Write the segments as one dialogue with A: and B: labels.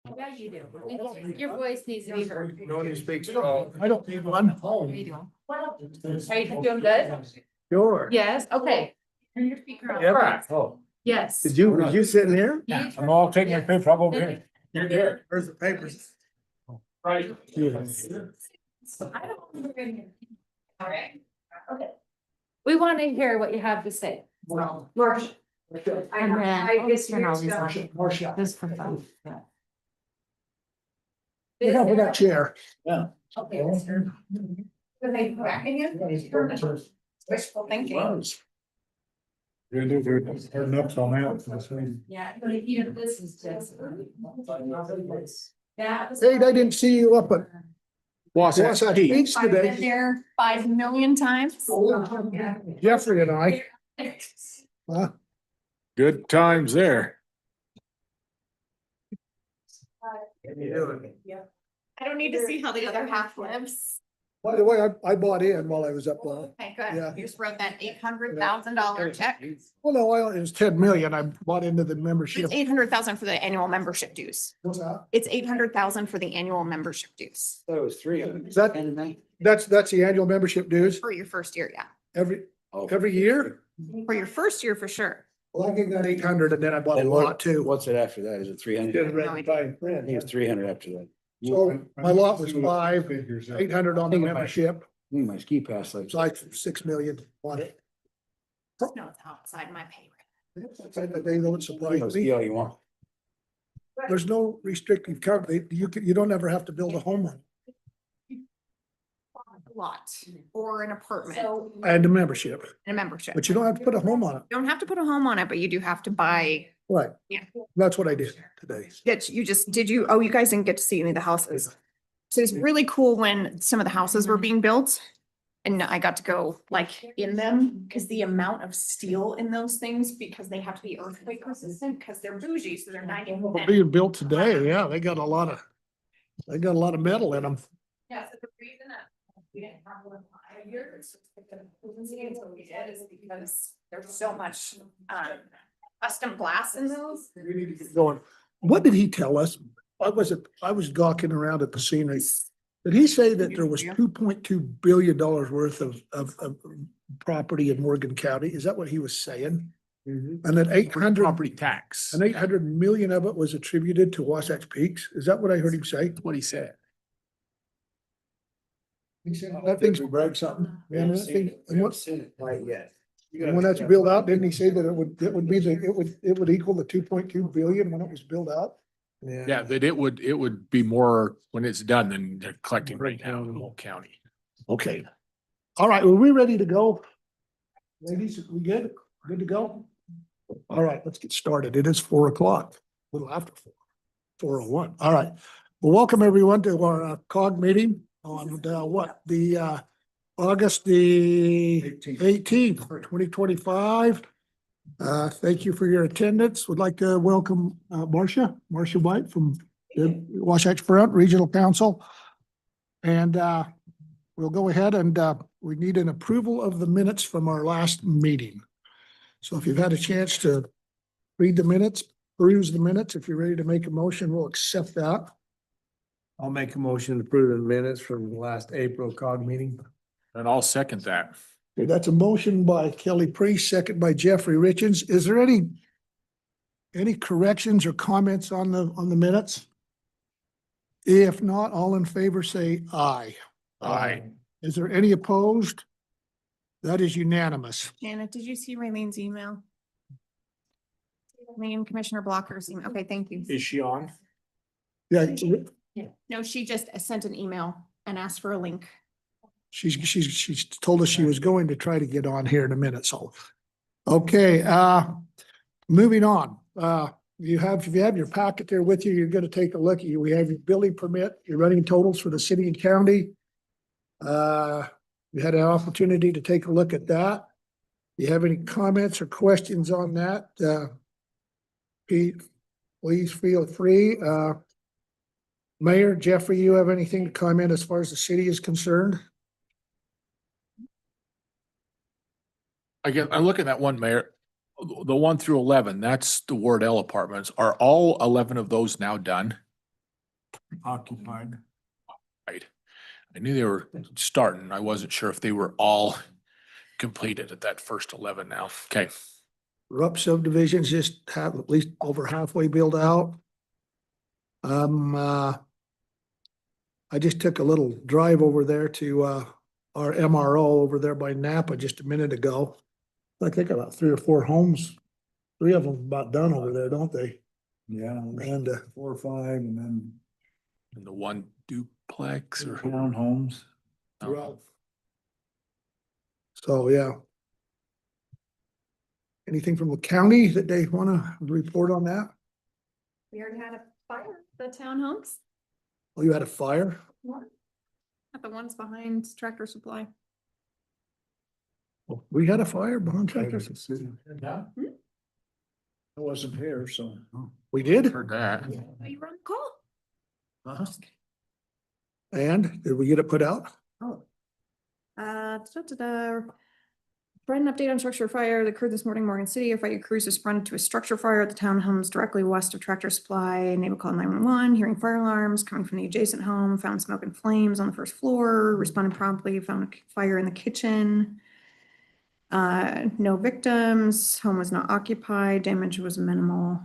A: Yeah, you do. Your voice needs to be heard.
B: No one who speaks at all. I don't need one.
A: How are you doing? Are you doing good?
B: Sure.
A: Yes, okay. Turn your speaker on.
B: Yeah. Oh,
A: Yes.
B: was you sitting here?
A: Yeah.
B: I'm all taking a paper up over here. You're good. Where's the papers? Right. Yes.
A: I don't. All right. Okay. We want to hear what you have to say.
C: Well,
A: Marcia.
C: And then
A: I guess
C: turn all these on.
B: Marcia.
C: Just for fun. Yeah.
B: Yeah, we got chair.
C: Yeah.
A: Okay. Are they cracking you? Wishful thinking.
B: They're nuts on that.
A: Yeah, but even this is just. Yeah.
B: Hey, I didn't see you up at Wasatch Beach
C: I've been
B: today.
C: there 5 million times.
B: Jeffrey and I. Huh?
D: Good times there.
C: I don't need to see how the other half lives.
B: By the way, I bought in while I was up there.
C: Okay, good.
B: Yeah.
C: You just wrote that $800,000 check.
B: Well, no, it was 10 million. I bought into the membership.
C: It's 800,000 for the annual membership dues.
B: What's that?
C: It's 800,000 for the annual membership dues
D: That was 300.
B: Is that's the annual membership dues
C: for your first year. Yeah.
B: every year?
C: For your first year, for sure.
B: Well, I gave that 800 and then I bought a
D: And
B: lot too.
D: What's it after that? Is it 300?
C: No idea.
D: I think it's 300 after that.
B: So my lot was 800 on the membership.
D: My ski pass, like,
B: It's like 6 million on it.
C: No, it's outside my pay rate.
B: They don't surprise
D: ski
B: me.
D: all you want.
B: There's no restrictive cover. You don't ever have to build a home on
C: Lot or an apartment
B: and a membership,
C: and a membership.
B: but you don't have to put a home on it.
C: You don't have to put a home on it, but you do have to buy.
B: Right.
C: Yeah.
B: That's what I did today.
C: That you just, oh, you guys didn't get to see any of the houses. So it's really cool when some of the houses were being built. And I got to go like in them, because the amount of steel in those things, because they have to be earthquake resistant, because they're bougie, so they're 90%.
B: Being built today, yeah, they got a lot of metal in them.
C: Yeah, so the reason that we didn't have one in 5 years, so we did is because there's so much custom glass in those.
B: We need to get going. What did he tell us? I was gawking around at the scenery. Did he say that there was $2.2 billion worth of property in Morgan County? Is that what he was saying? And that 800
D: Property tax.
B: and 800 million of it was attributed to Wasatch Peaks? Is that what I heard him say?
D: What he said.
B: That thing's brag something. Yeah, that thing, and what,
D: Right yet.
B: and when that's built out, didn't he say that it would equal the 2.2 billion when it was built out?
D: Yeah, that it would be more when it's done than they're collecting right now in the whole county.
B: Okay. All right, were we ready to go? Ladies, we good? Good to go? All right, let's get started. It is 4 o'clock, a little after 4:01. All right. Well, welcome everyone to our COG meeting on the August the 18th, 2025. Thank you for your attendance. Would like to welcome Marcia White from the Wasatch Front Regional Council. And we'll go ahead and we need an approval of the minutes from our last meeting. So if you've had a chance to read the minutes, peruse the minutes, if you're ready to make a motion, we'll accept that.
E: I'll make a motion to approve the minutes from the last April COG meeting.
D: And I'll second that.
B: Okay, that's a motion by Kelly Priest, second by Jeffrey Richards. Is there any corrections or comments on the minutes? If not, all in favor say aye.
D: Aye.
B: Is there any opposed? That is unanimous.
C: Janet, did you see Raylene's email? Me and Commissioner Blocker's email. Okay, thank you.
D: Is she on?
B: Yeah,
C: No, she just sent an email and asked for a link.
B: she's told us she was going to try to get on here in a minute, so. Okay, moving on. If you have your packet there with you, you're gonna take a look. We have your building permit, your running totals for the city and county. We had an opportunity to take a look at that. You have any comments or questions on that? Pete, please feel free. Mayor Jeffrey, you have anything to comment as far as the city is concerned?
D: I look at that one, Mayor, the 1 through 11, that's the Ward L apartments. Are all 11 of those now done?
E: Occupied.
D: Right. I knew they were starting. I wasn't sure if they were all completed at that first 11 now. Okay.
B: Rupp subdivisions just have at least over halfway built out. I just took a little drive over there to, our MRO over there by Napa just a minute ago. I think about 3 or 4 homes, 3 of them about done over there, don't they?
E: Yeah,
B: And,
E: 4 or 5 and then
D: And the one duplex or.
E: townhomes.
D: Oh,
B: so, yeah. Anything from the county that they wanna report on that?
C: We already had a fire, the townhomes,
B: Oh, you had a fire?
C: at the ones behind Tractor Supply.
B: Well, we had a fire behind Tractors.
E: I wasn't here, so.
B: We did?
D: Heard that.
C: Oh, you were on the call?
B: Uh-huh. And did we get it put out?
C: Bren, update on structure fire that occurred this morning, Morgan City. A fire crews responded to a structure fire at the townhomes directly west of Tractor Supply. Neighbor called 911, hearing fire alarms coming from the adjacent home, found smoke and flames on the first floor, responded promptly, found a fire in the kitchen. No victims, home was not occupied, damage was minimal.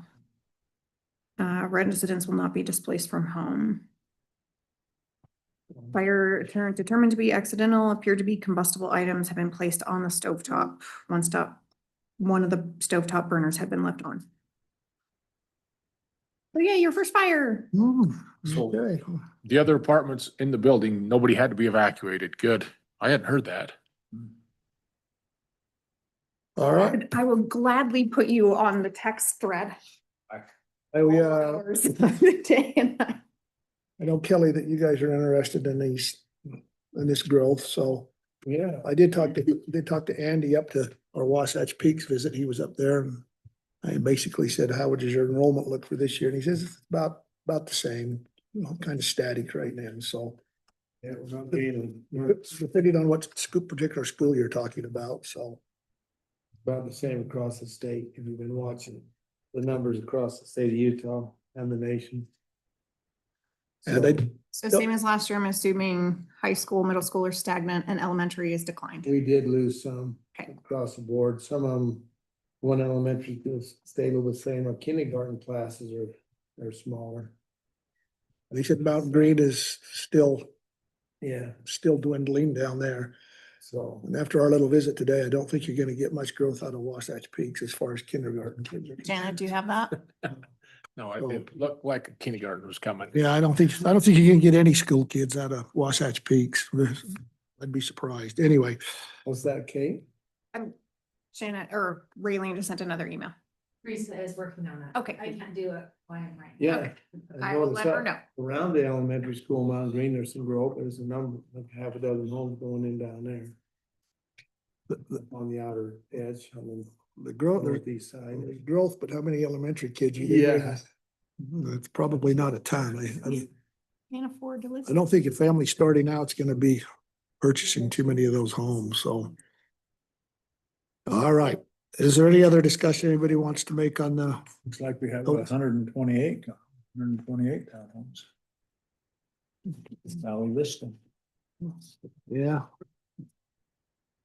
C: Residents will not be displaced from home. Fire determined to be accidental, appeared to be combustible items have been placed on the stovetop. One of the stovetop burners had been left on. Oh yeah, your first fire.
D: So-
B: Okay.
D: The other apartments in the building, nobody had to be evacuated. Good. I hadn't heard that.
B: All right.
C: I will gladly put you on the text thread.
B: I
C: Day and night.
B: know, Kelly, that you guys are interested in in this growth, so. Yeah. I did talk to Andy up to our Wasatch Peaks visit. He was up there and I basically said, how would your enrollment look for this year? And he says it's about the same, kind of static right now, so.
E: Yeah, it was on gaining.
B: Depending on what particular school you're talking about, so.
E: About the same across the state, if you've been watching the numbers across the state of Utah and the nation.
B: And I,
C: So same as last year, I'm assuming high school, middle school are stagnant and elementary is declined.
E: We did lose some
C: Okay.
E: across the board. Some of them, one elementary stayed the same. Our kindergarten classes are smaller.
B: they said Mountain Green is still
E: Yeah,
B: dwindling down there.
E: so.
B: And after our little visit today, I don't think you're gonna get much growth out of Wasatch Peaks as far as kindergarten kids are concerned.
C: Janet, do you have that?
D: No, it looked like kindergarten was coming.
B: Yeah, I don't think you can get any school kids out of Wasatch Peaks. I'd be surprised. Anyway,
E: Was that Kate?
C: Janet or Raylene just sent another email.
A: Teresa is working on that.
C: Okay.
A: I can't do it while I'm right.
E: Yeah.
C: I will let her know.
E: Around the elementary school, Mount Green, there's some growth. There's a number, like half a dozen homes going in down there on the outer edge, I mean,
B: the growth, there's
E: northeast side.
B: growth, but how many elementary kids you
E: Yeah.
B: get? It's probably not a ton.
C: Can't afford to live.
B: I don't think a family starting out's gonna be purchasing too many of those homes, so. All right. Is there any other discussion anybody wants to make on the,
E: Looks like we have
B: Oh.
E: 128 townhomes. Valley Vista.
B: yeah.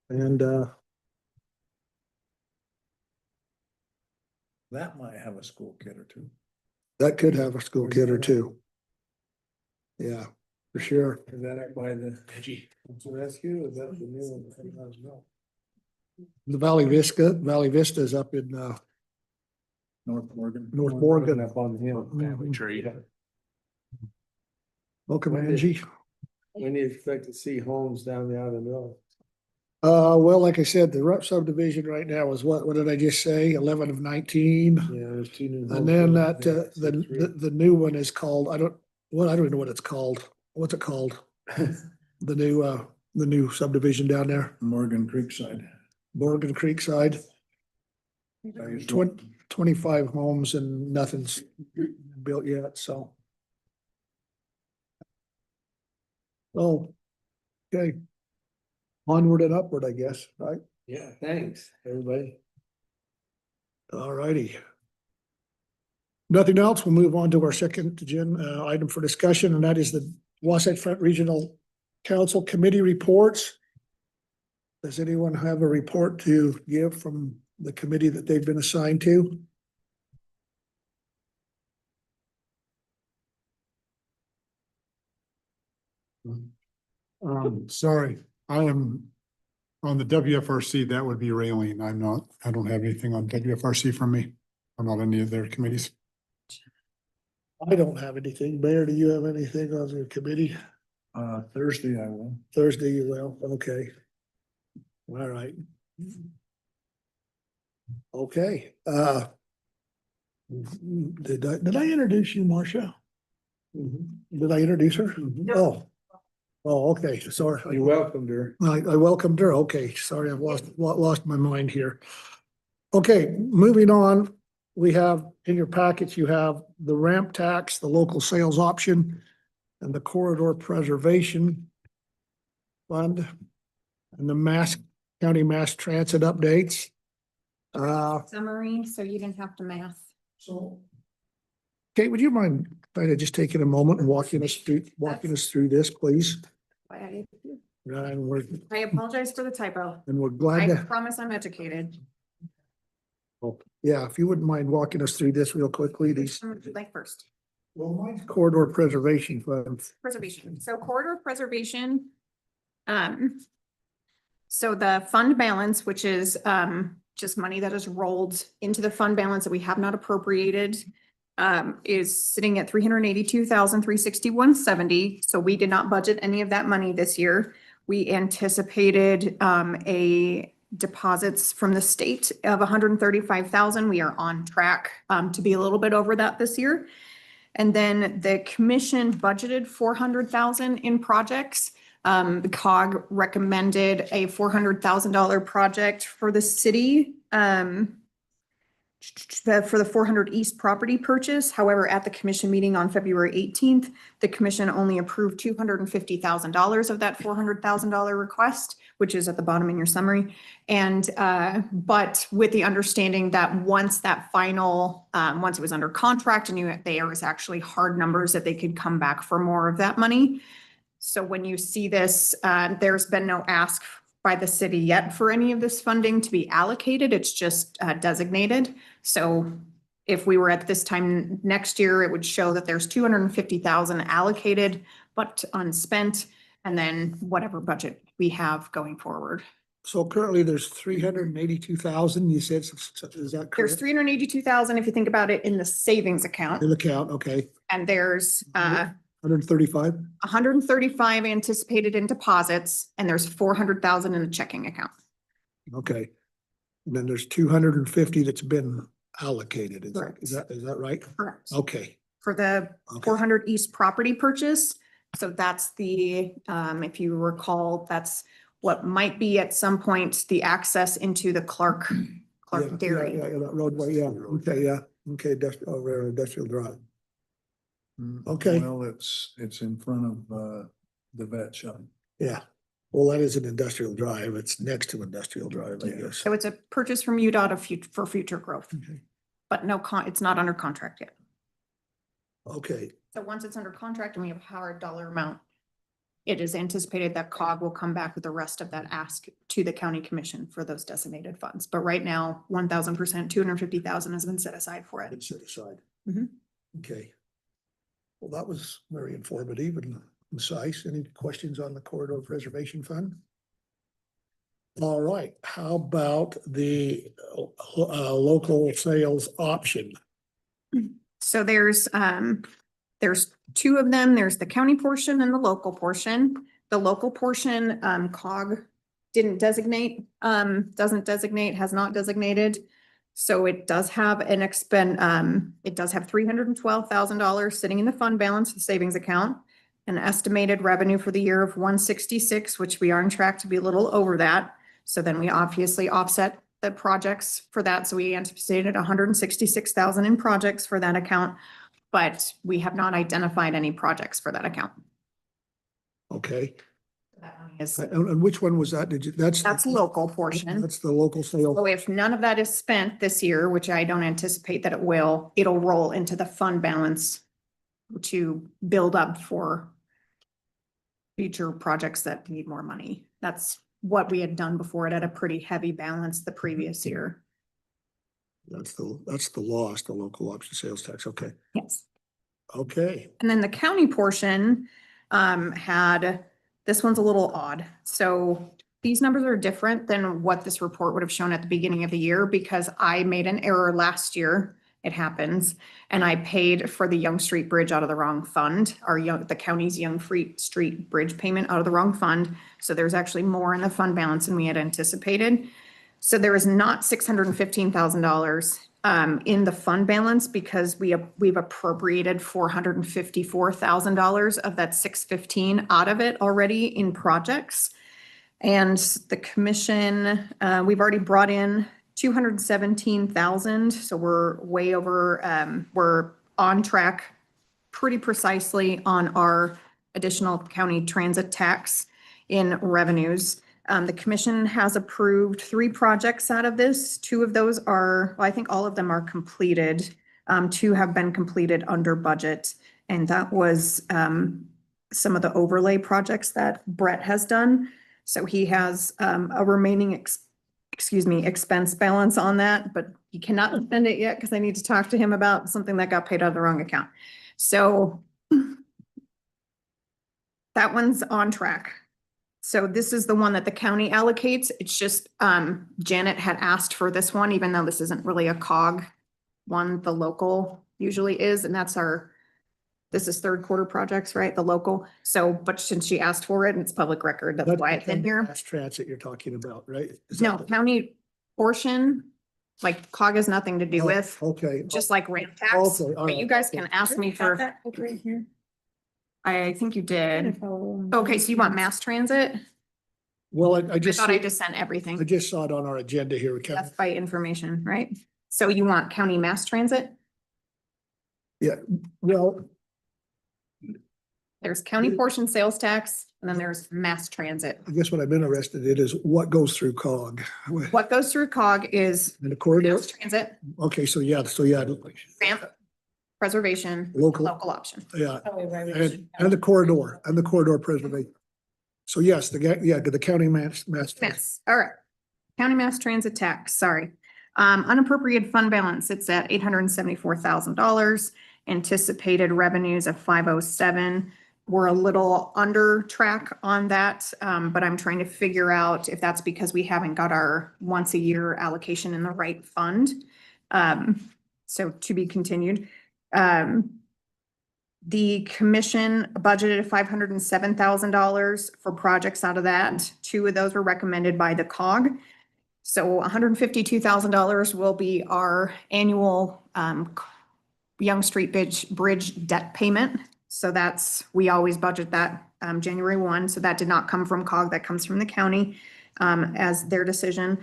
B: And,
E: That might have a school kid or two.
B: that could have a school kid or two. Yeah, for sure.
E: Is that up by the rescue? Is that the new one? I don't know.
B: The Valley Vista is up in,
E: North Morgan.
B: North Morgan.
E: Up on the hill.
D: Family tree.
B: welcome,
E: When did-
B: Angie.
E: When do you expect to see homes down the outer mill?
B: Well, like I said, the Rupp subdivision right now is what did I just say? 11 of 19.
E: Yeah, there's 2 new.
B: And
E: homes
B: then
E: built.
B: that, the new one is called, I don't even know what it's called. What's it called? The new subdivision down there,
E: Morgan Creekside.
B: Morgan Creek side, 25 homes and nothing's built yet, so. Oh, okay. Onward and upward, I guess, right?
E: Yeah, thanks, everybody.
B: All righty. Nothing else, we'll move on to our second item for discussion, and that is the Wasatch Front Regional Council Committee reports. Does anyone have a report to give from the committee that they've been assigned to?
F: Sorry, I am on the WFRC. That would be Raylene. I'm not, I don't have anything on WFRC from me. I'm not on any of their committees.
B: I don't have anything. Mayor, do you have anything on your committee?
F: Thursday I will.
B: Thursday you will, okay. All right. Okay, did I introduce you, Marcia? Did I introduce her? Oh. Oh, okay, sorry.
E: You welcomed her.
B: I welcomed her. Okay, sorry, I've lost my mind here. Okay, moving on. We have in your packets, you have the ramp tax, the local sales option, and the corridor preservation fund, and the county mass transit updates.
C: Summary, so you didn't have to math.
B: So, Kate, would you mind kind of just taking a moment and walking us through this, please?
C: I
B: And we're
C: apologize for the typo.
B: glad
C: I
B: to,
C: promise I'm educated.
B: yeah, if you wouldn't mind walking us through this real quickly, these.
C: Like first.
B: Well, mine's corridor preservation fund.
C: Preservation, so corridor preservation. So the fund balance, which is just money that is rolled into the fund balance that we have not appropriated. Is sitting at $382,361.70. So we did not budget any of that money this year. We anticipated a deposits from the state of $135,000. We are on track to be a little bit over that this year. And then the commission budgeted $400,000 in projects. The COG recommended a $400,000 project for the city. For the 400 East property purchase. However, at the commission meeting on February 18th, the commission only approved $250,000 of that $400,000 request, which is at the bottom in your summary. And, but with the understanding that once that final, once it was under contract and there was actually hard numbers that they could come back for more of that money. So when you see this, there's been no ask by the city yet for any of this funding to be allocated. It's just designated. So if we were at this time next year, it would show that there's 250,000 allocated, but unspent, and then whatever budget we have going forward.
B: So currently there's 382,000, you said, is that
C: There's
B: correct?
C: 382,000 if you think about it in the savings account,
B: In the account, okay,
C: and there's
B: 135,
C: 135 anticipated in deposits, and there's 400,000 in the checking account.
B: okay. And then there's 250 that's been allocated, is
C: Correct.
B: that right?
C: Correct.
B: Okay,
C: For the
B: okay,
C: 400 East property purchase. So that's the, if you recall, that's what might be at some point the access into the Clark
B: Yeah,
C: Dairy.
B: Yeah, that roadway, yeah, okay, industrial drive. Okay.
F: Well, it's in front of the vet shop.
B: Yeah, well, that is an industrial drive, it's next to industrial drive, I guess.
C: So it's a purchase from UDOT for future growth,
B: Okay.
C: but it's not under contract yet.
B: Okay,
C: So once it's under contract and we have a hard dollar amount, it is anticipated that COG will come back with the rest of that ask to the county commission for those designated funds. But right now, 1,000%, 250,000 has been set aside for it.
B: it's set aside.
C: Mhm.
B: Okay. Well, that was very informative and concise. Any questions on the corridor preservation fund? All right, how about the local sales option?
C: So there's two of them. There's the county portion and the local portion. The local portion, COG didn't designate, doesn't designate, has not designated. So it does have it does have $312,000 sitting in the fund balance, the savings account. An estimated revenue for the year of 166, which we are on track to be a little over that. So then we obviously offset the projects for that. So we anticipated 166,000 in projects for that account, but we have not identified any projects for that account.
B: Okay,
C: That money is-
B: And which one was that? Did you,
C: That's local portion.
B: That's the local sale.
C: So if none of that is spent this year, which I don't anticipate that it will, it'll roll into the fund balance to build up for future projects that need more money. That's what we had done before. It had a pretty heavy balance the previous year.
B: That's the loss, the local option sales tax. Okay.
C: Yes.
B: Okay.
C: And then the county portion had, this one's a little odd. So these numbers are different than what this report would have shown at the beginning of the year because I made an error last year. It happens. And I paid for the Young Street Bridge out of the wrong fund, the county's Young Street Bridge payment out of the wrong fund. So there's actually more in the fund balance than we had anticipated. So there is not $615,000 in the fund balance because we've appropriated $454,000 of that 615 out of it already in projects. And the commission, we've already brought in 217,000. So we're way over, we're on track pretty precisely on our additional county transit tax in revenues. The commission has approved 3 projects out of this. 2 of those are, well, I think all of them are completed. 2 have been completed under budget. And that was some of the overlay projects that Brett has done. So he has a remaining expense balance on that, but he cannot spend it yet because I need to talk to him about something that got paid out of the wrong account. So that one's on track. So this is the one that the county allocates. It's just Janet had asked for this one, even though this isn't really a COG one, the local usually is, and that's this is third quarter projects, right? The local. So, but since she asked for it and it's public record, that's why it's in here.
B: Mass transit you're talking about, right? Is
C: No,
B: that
C: county portion, like COG has nothing to do
B: the-
C: with,
B: Okay.
C: just like ramp tax.
B: Okay, all
C: But you
B: right.
C: guys can ask me for,
A: Right here.
C: I think you did. Okay, so you want mass transit?
B: Well, I
C: I
B: just,
C: thought I
B: I
C: just sent everything.
B: just saw it on our agenda here.
C: That's by information, right? So you want county mass transit?
B: Yeah, well,
C: There's county portion sales tax, and then there's mass transit.
B: I guess what I'm interested in is what goes through COG.
C: What goes through COG is
B: In the corridor?
C: mass transit,
B: Okay, so yeah,
C: ramp, preservation,
B: Local.
C: local option.
B: yeah, and the corridor preservation. So yes, the county mass.
C: Mass, all right. County mass transit tax, sorry. Unappropriated fund balance, it's at $874,000. Anticipated revenues of 507. We're a little under track on that, but I'm trying to figure out if that's because we haven't got our once a year allocation in the right fund. So to be continued. The commission budgeted $507,000 for projects out of that. 2 of those were recommended by the COG. So $152,000 will be our annual Young Street Bridge debt payment. So we always budget that January 1. So that did not come from COG, that comes from the county as their decision.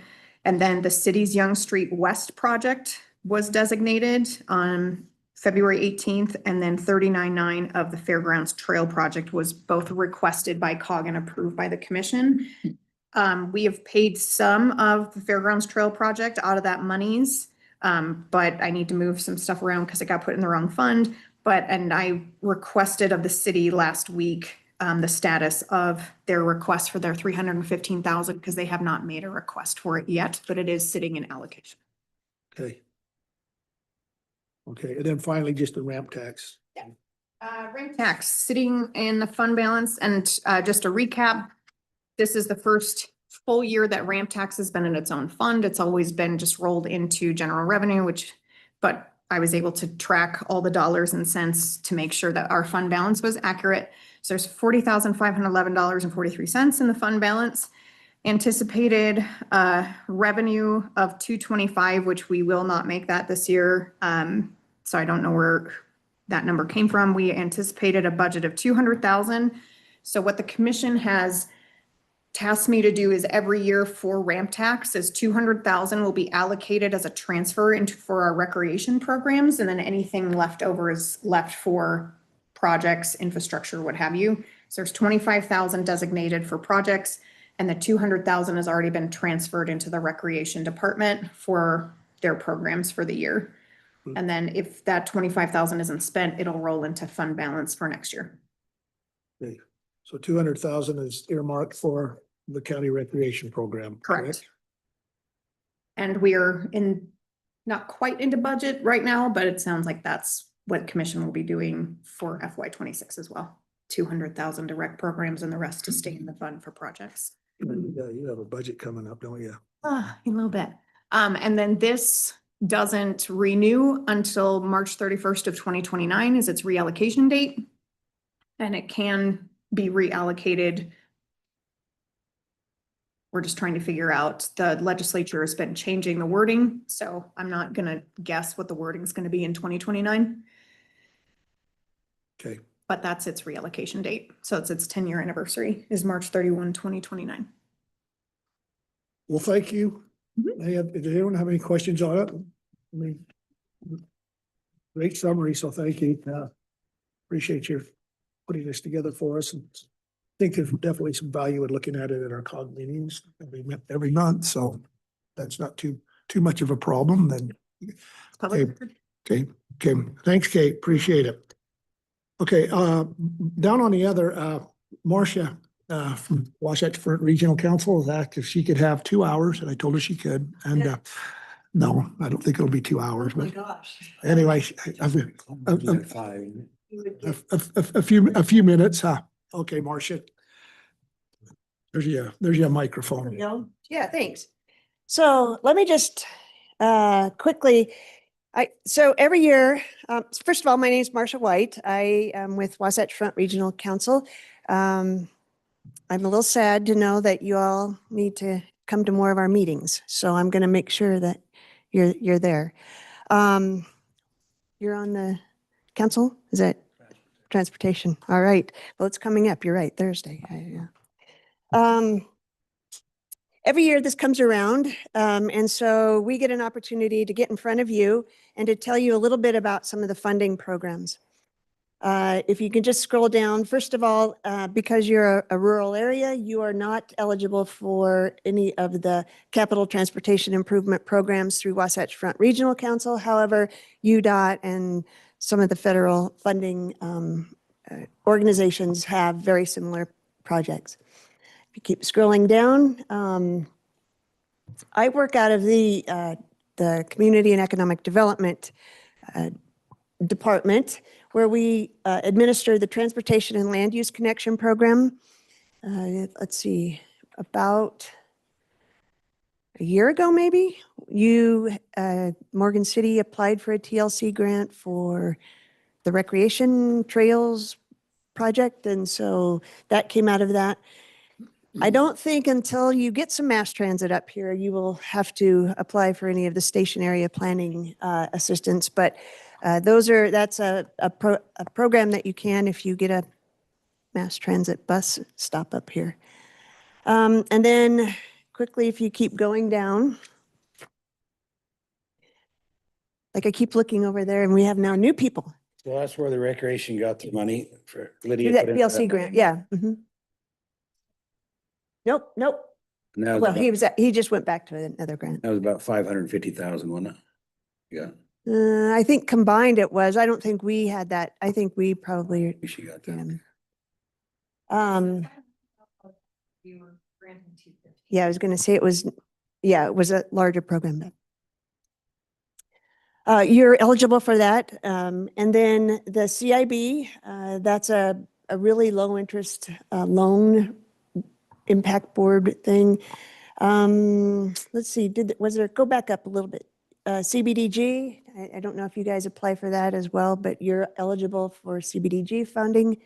C: And then the city's Young Street West project was designated on February 18th, and then 39.9 of the Fairgrounds Trail project was both requested by COG and approved by the commission. We have paid some of the Fairgrounds Trail project out of that monies, but I need to move some stuff around because it got put in the wrong fund. And I requested of the city last week the status of their request for their $315,000 because they have not made a request for it yet, but it is sitting in allocation.
B: Okay. Okay, and then finally, just the ramp tax.
C: Ramp tax sitting in the fund balance, and just to recap, this is the first full year that ramp tax has been in its own fund. It's always been just rolled into general revenue, but I was able to track all the dollars and cents to make sure that our fund balance was accurate. So there's $40,511.43 in the fund balance. Anticipated revenue of 225, which we will not make that this year. So I don't know where that number came from. We anticipated a budget of 200,000. So what the commission has tasked me to do is every year for ramp tax is 200,000 will be allocated as a transfer for our recreation programs. And then anything left over is left for projects, infrastructure, what have you. So there's 25,000 designated for projects, and the 200,000 has already been transferred into the recreation department for their programs for the year. And then if that 25,000 isn't spent, it'll roll into fund balance for next year.
B: Okay. So 200,000 is earmarked for the county recreation program.
C: Correct. And we are not quite into budget right now, but it sounds like that's what commission will be doing for FY26 as well. 200,000 to rec programs and the rest to stay in the fund for projects.
B: Yeah, you have a budget coming up, don't you?
C: A little bit. And then this doesn't renew until March 31st of 2029 is its reallocation date. And it can be reallocated. We're just trying to figure out, the legislature has been changing the wording, so I'm not gonna guess what the wording is gonna be in 2029.
B: Okay.
C: But that's its reallocation date. So it's its 10-year anniversary is March 31, 2029.
B: Well, thank you. Does anyone have any questions on it? I mean, great summary, so thank you. Appreciate your putting this together for us. And I think there's definitely some value in looking at it at our COG meetings every month, so that's not too much of a problem then.
C: Public
B: Okay.
C: record.
B: Okay, thanks, Kate, appreciate it. Okay, down on the other, Marcia, from Wasatch Front Regional Council has asked if she could have 2 hours, and I told her she could, and, no, I don't think it'll be 2 hours, but anyway, a few minutes, huh? Okay, Marcia. There's your microphone.
G: Yeah, thanks. So let me just quickly, so every year, first of all, my name is Marsha White. I am with Wasatch Front Regional Council. I'm a little sad to know that you all need to come to more of our meetings. So I'm going to make sure that you're there. You're on the council? Is that transportation? All right. Well, it's coming up. You're right, Thursday. Every year this comes around, and so we get an opportunity to get in front of you and to tell you a little bit about some of the funding programs. If you can just scroll down, first of all, because you're a rural area, you are not eligible for any of the capital transportation improvement programs through Wasatch Front Regional Council. However, UDOT and some of the federal funding organizations have very similar projects. If you keep scrolling down, I work out of the Community and Economic Development Department, where we administer the Transportation and Land Use Connection Program. Let's see, about a year ago, maybe, Morgan City applied for a TLC grant for the recreation trails project, and so that came out of that. I don't think until you get some mass transit up here, you will have to apply for any of the station area planning assistance, but that's a program that you can if you get a mass transit bus stop up here. And then quickly, if you keep going down, like I keep looking over there and we have now new people.
H: So that's where the recreation got their money for Lydia.
G: Through that
H: put into
G: PLC grant, yeah. Nope.
H: And that was
G: Well,
H: about-
G: he just went back to another grant.
H: That was about 550,000, wasn't it? Yeah,
G: I think combined it was, I don't think we had that. I think we probably,
H: she got that.
G: yeah, I was going to say it was a larger program. You're eligible for that. And then the CIB, that's a really low interest loan impact board thing. Let's see, go back up a little bit. CBDG, I don't know if you guys apply for that as well, but you're eligible for CBDG funding.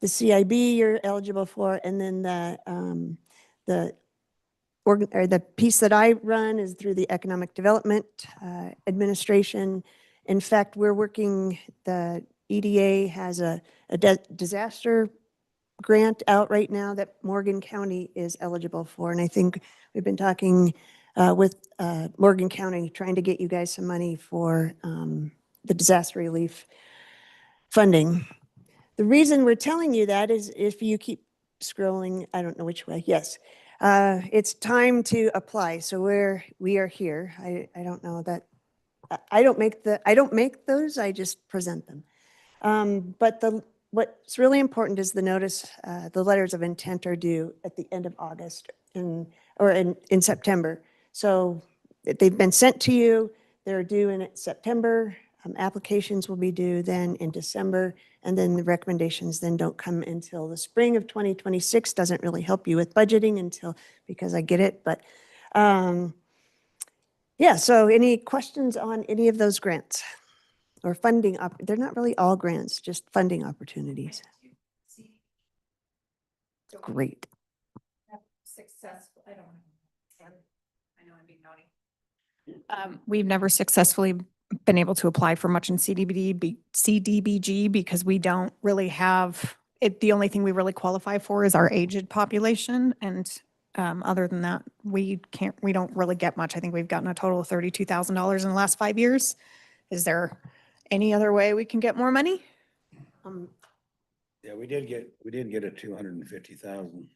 G: The CIB you're eligible for, and then the piece that I run is through the Economic Development Administration. In fact, the EDA has a disaster grant out right now that Morgan County is eligible for. And I think we've been talking with Morgan County, trying to get you guys some money for the disaster relief funding. The reason we're telling you that is if you keep scrolling, I don't know which way, yes. It's time to apply. So we are here. I don't know that, I don't make those, I just present them. But what's really important is the notice, the letters of intent are due at the end of August in September. So they've been sent to you, they're due in September. Applications will be due then in December, and then the recommendations then don't come until the spring of 2026. Doesn't really help you with budgeting because I get it, but yeah, so any questions on any of those grants? Or funding, they're not really all grants, just funding opportunities. Great.
A: Successful, I don't know. I know I'm being naughty.
C: We've never successfully been able to apply for much in CDBG because we don't really have it. The only thing we really qualify for is our aged population. And other than that, we don't really get much. I think we've gotten a total of $32,000 in the last 5 years. Is there any other way we can get more money?
H: Yeah, we did get a 250,000,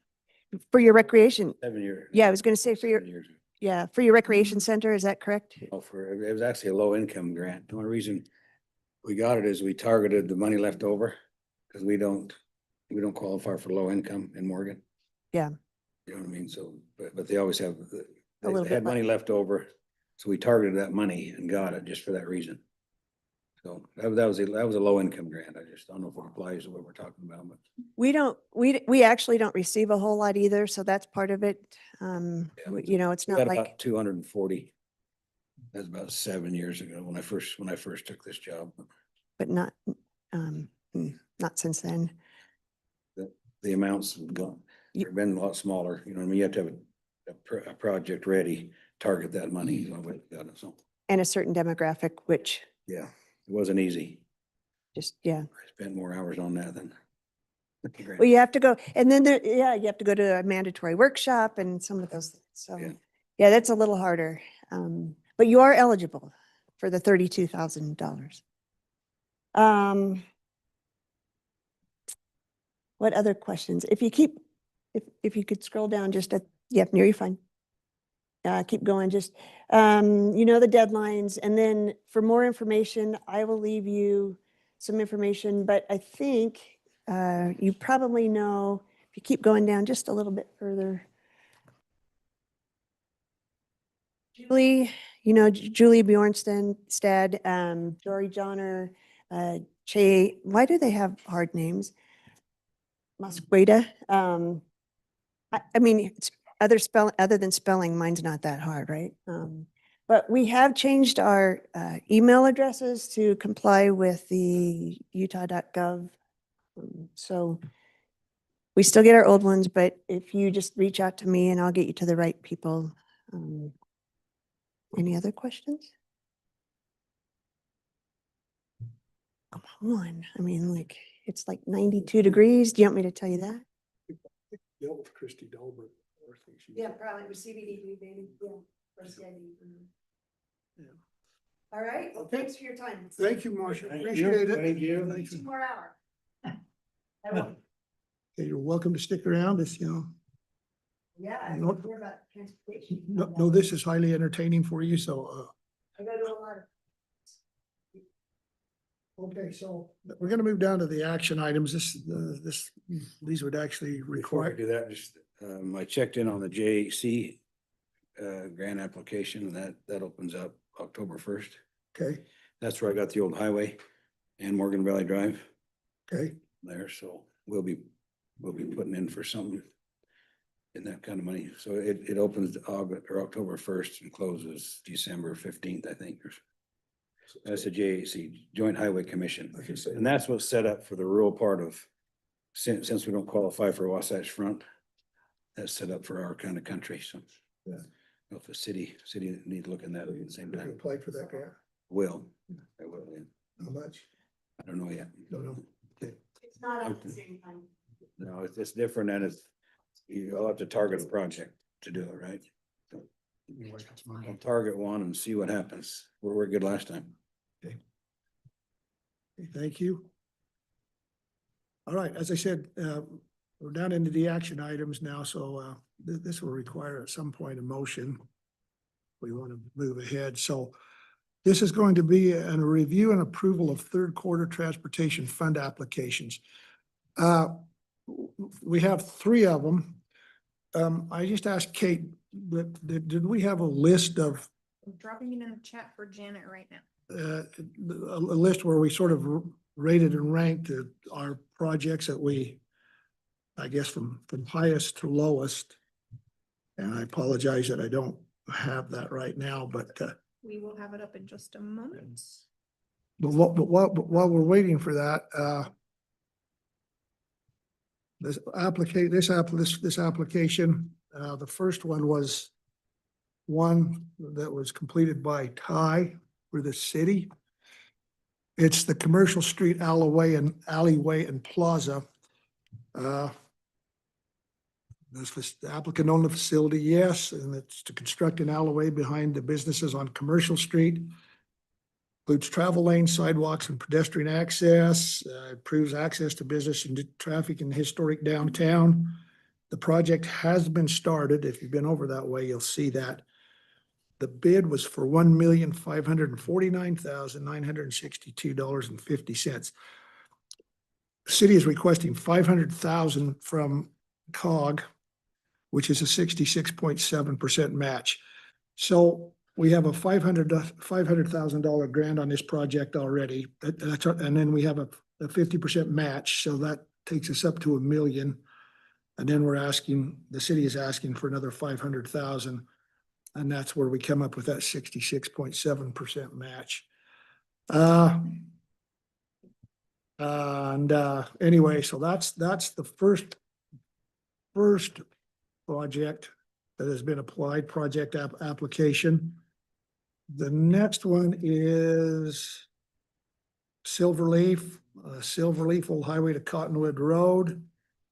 G: For your recreation,
H: 7 year.
G: yeah, I was going to say for your,
H: 7 years.
G: yeah, for your recreation center, is that correct?
H: Oh, it was actually a low income grant. The only reason we got it is we targeted the money left over because we don't qualify for low income in Morgan.
G: Yeah.
H: You know what I mean? So, but they always have,
G: A little
H: they had
G: bit
H: money left over. So we targeted that money and got it just for that reason. So that was a low income grant. I just don't know if it applies to what we're talking about, but.
G: We actually don't receive a whole lot either, so that's part of it. It's
H: We
G: not
H: got
G: like,
H: about 240. That's about 7 years ago when I first took this job.
G: but not, not since then.
H: The amounts have gone,
G: You-
H: they've been a lot smaller, you know what I mean? You have to have a project ready, target that money, you know, we got it, so,
G: And a certain demographic, which
H: yeah, it wasn't easy.
G: just, yeah.
H: I spent more hours on that than.
G: Well, you have to go, and then you have to go to a mandatory workshop and some of those things. So,
H: Yeah.
G: yeah, that's a little harder. But you are eligible for the $32,000. What other questions? If you could scroll down just yep, you're fine. Keep going, just, the deadlines, and then for more information, I will leave you some information, but I think you probably know, if you keep going down just a little bit further. Julie, Julie Bjornstad, Dory Johnner, Che, why do they have hard names? Mosqueda. I mean, it's other than spelling, mine's not that hard, right? But we have changed our email addresses to comply with the utah.gov. So we still get our old ones, but if you just reach out to me and I'll get you to the right people. Any other questions? Come on. I mean, like, it's like 92 degrees. Do you want me to tell you that?
B: Dealt with Christy Delbert.
G: Probably with CBD, baby. Yeah.
B: Yeah.
G: All right. Well,
B: Okay.
G: thanks for your time.
B: Thank you, Marcia.
H: Thank you.
B: Appreciate it.
H: Thank you.
B: Thank you.
G: 2 more hours.
B: Okay, you're welcome to stick around if,
G: Yeah, I
B: No-
G: hear about transportation.
B: no, this is highly entertaining for you, so,
G: I go to a lot of.
B: okay, so we're gonna move down to the action items. These would actually
H: Before I
B: require,
H: do that, just, I checked in on the JAC grant application, and that opens up October 1st.
B: okay,
H: That's where I got the old highway and Morgan Valley Drive
B: okay,
H: there, so we'll be putting in for something in that kind of money. So it opens August or October 1st and closes December 15th, I think. That's a JAC, Joint Highway Commission.
B: like I said.
H: And that's what's set up for the rural part of, since we don't qualify for Wasatch Front, that's set up for our kind of country, so.
B: Yeah.
H: If the city need to look in that at the same
B: You
H: time.
B: applied for that grant,
H: Will, I will, yeah.
B: how much?
H: I don't know yet.
B: Don't know. Okay.
G: It's not at the same time.
H: No, it's different and you'll have to target a project to do it, right? I'll target one and see what happens. We're good last time.
B: Okay, thank you. All right, as I said, we're down into the action items now, so this will require at some point a motion. We want to move ahead, so this is going to be a review and approval of third quarter transportation fund applications. We have three of them. I just asked Kate, did we have a list of
C: I'm dropping it in the chat for Janet right now.
B: a list where we sort of rated and ranked our projects that we, I guess, from highest to lowest. And I apologize that I don't have that right now, but
C: We will have it up in just a moment.
B: while we're waiting for that, this application, the first one was one that was completed by Ty for the city. It's the commercial street alleyway and plaza. The applicant owned the facility, yes, and it's to construct an alleyway behind the businesses on Commercial Street. Includes travel lanes, sidewalks, and pedestrian access, improves access to business and traffic in historic downtown. The project has been started. If you've been over that way, you'll see that. The bid was for $1,549,962.50. The city is requesting $500,000 from COG, which is a 66.7% match. So we have a $500,000 grant on this project already. And then we have a 50% match, so that takes us up to $1 million. And then the city is asking for another 500,000. And that's where we come up with that 66.7% match. Anyway, so that's the first project that has been applied, project application. The next one is Silverleaf Old Highway to Cottonwood Road.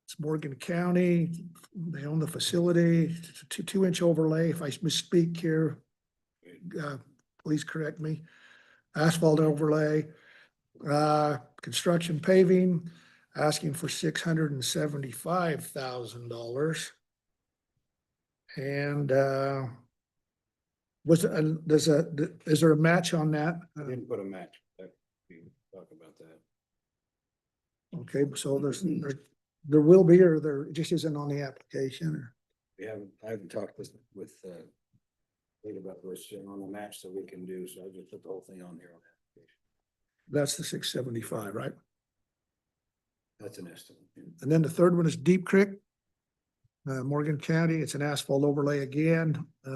B: It's Morgan County. They own the facility. It's a 2-inch overlay. If I misspeak here, please correct me. Asphalt overlay, construction paving, asking for $675,000. And is there a match on that?
H: I didn't put a match, we can talk about that.
B: Okay, so there will be, or there just isn't on the application, or?
H: I haven't talked with Kate about this on the match that we can do, so I just put the whole thing on here on the application.
B: That's the 675, right?
H: That's an estimate.
B: And then the third one is Deep Creek, Morgan County. It's an asphalt overlay again.
H: Is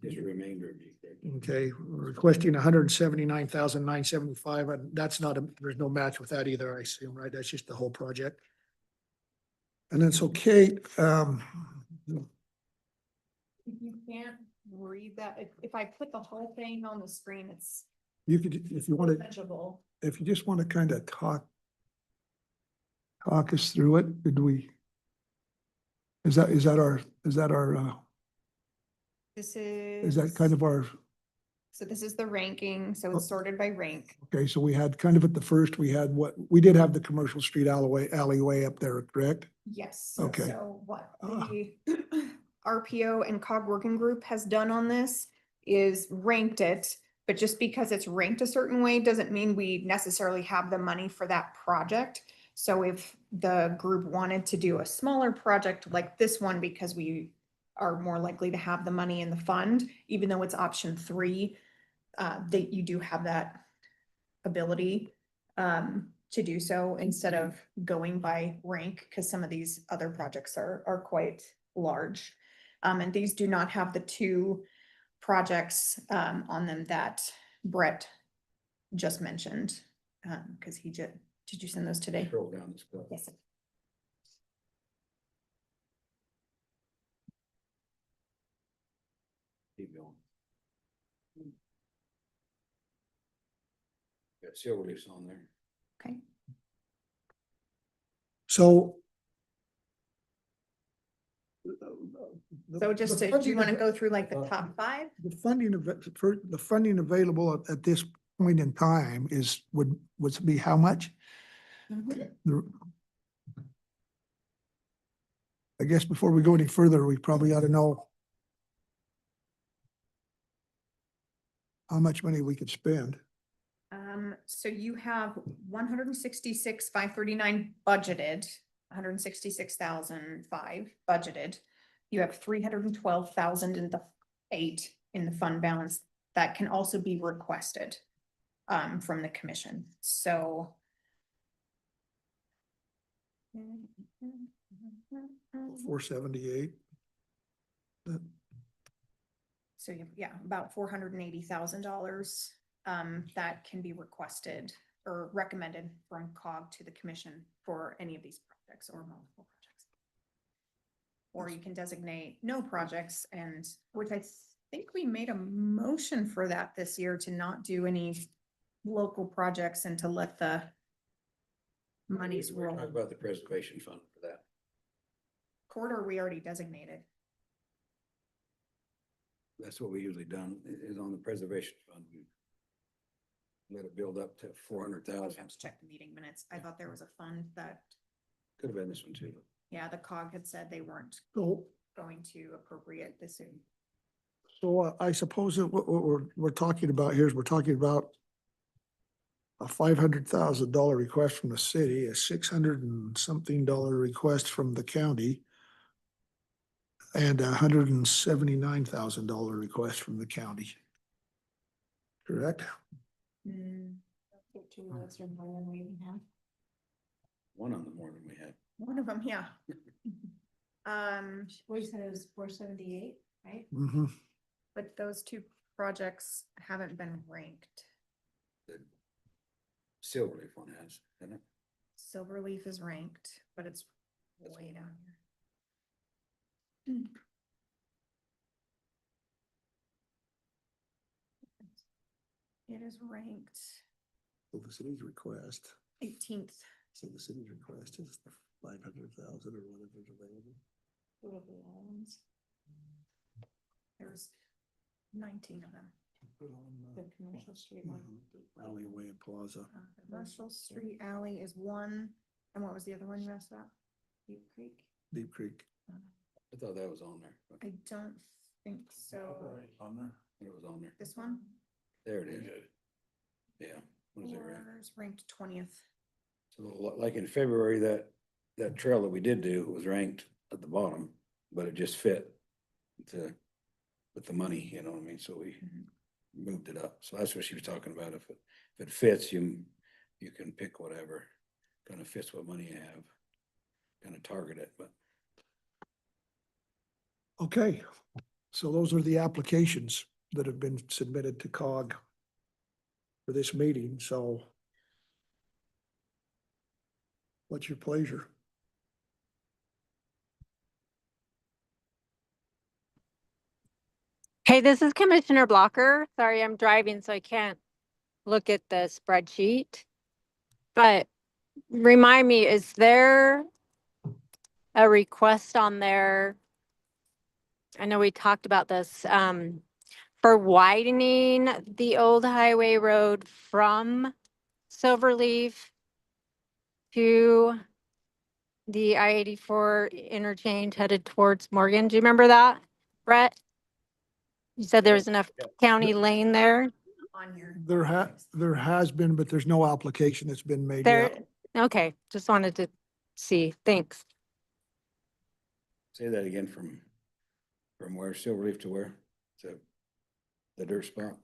H: the remainder of Deep Creek.
B: Okay, we're requesting $179,975, and that's there's no match with that either, I assume, right? That's just the whole project. And then so Kate,
C: If you can't read that, if I put the whole thing on the screen, it's
B: you could, if you want to,
C: legible.
B: if you just want to kind of talk us through it, is that our,
C: This
B: is that kind of our,
C: so this is the ranking, so it's sorted by rank.
B: okay, so we had kind of at the first, we did have the Commercial Street alleyway up there, correct?
C: Yes.
B: Okay.
C: So what the RPO and COG working group has done on this is ranked it, but just because it's ranked a certain way doesn't mean we necessarily have the money for that project. So if the group wanted to do a smaller project like this one, because we are more likely to have the money in the fund, even though it's option 3, that you do have that ability to do so instead of going by rank, because some of these other projects are quite large. And these do not have the 2 projects on them that Brett just mentioned, because did you send those today?
H: Scroll down this.
C: Yes.
H: Keep going. Got Silverleaf's on there.
C: Okay.
B: So.
C: So just do you want to go through like the top 5?
B: The funding available at this point in time would be how much? The- I guess before we go any further, we probably ought to know how much money we could spend.
C: So you have 166,539 budgeted, 166,005 budgeted. You have 312,000 in the fund balance that can also be requested from the commission, so.
B: 478.
C: So about $480,000 that can be requested or recommended from COG to the commission for any of these projects or multiple projects. Or you can designate no projects, and which I think we made a motion for that this year to not do any local projects and to let the monies
H: We're
C: roll.
H: talking about the preservation fund for that.
C: Corridor we already designated.
H: That's what we usually done, is on the preservation fund. We let it build up to 400,000.
C: Have to check the meeting minutes. I thought there was a fund that,
H: Could have been this one too.
C: yeah, the COG had said they weren't
B: So,
C: going to appropriate this soon.
B: so I suppose that what we're talking about here is we're talking about a $500,000 request from the city, a $600 and something request from the county, and a $179,000 request from the county. Correct?
H: One on the more than we had.
C: One of them, yeah.
A: We said it was 478, right?
B: Mm-hmm.
C: But those two projects haven't been ranked.
H: The Silverleaf one has, isn't it?
C: Silverleaf is ranked, but it's way down here. It is ranked
B: So the city's request,
C: 18th.
B: so the city's request is 500,000 or whatever's available.
C: There's 19 of them. The commercial street one.
B: Alleyway and Plaza.
C: Commercial Street Alley is one, and what was the other one you asked about? Deep Creek?
B: Deep Creek.
H: I thought that was on there. But
C: I don't think so.
H: On there? It was on there.
C: This one?
H: There it is. Yeah. What is it, right?
C: Yours ranked 20th.
H: So like in February, that trail that we did do was ranked at the bottom, but it just fit with the money, you know what I mean? So we moved it up. So that's what she was talking about. If it fits, you can pick whatever kind of fits what money you have, kind of target it, but.
B: Okay, so those are the applications that have been submitted to COG for this meeting, so what's your pleasure?
I: Hey, this is Commissioner Blocker. Sorry, I'm driving, so I can't look at the spreadsheet. But remind me, is there a request on there? I know we talked about this, for widening the old highway road from Silverleaf to the I-84 interchange headed towards Morgan. Do you remember that, Brett? You said there was enough county lane there.
C: On your.
B: There has been, but there's no application that's been made yet.
I: There, okay, just wanted to see. Thanks.
H: Say that again, from where, Silverleaf to where? To the dirt spot?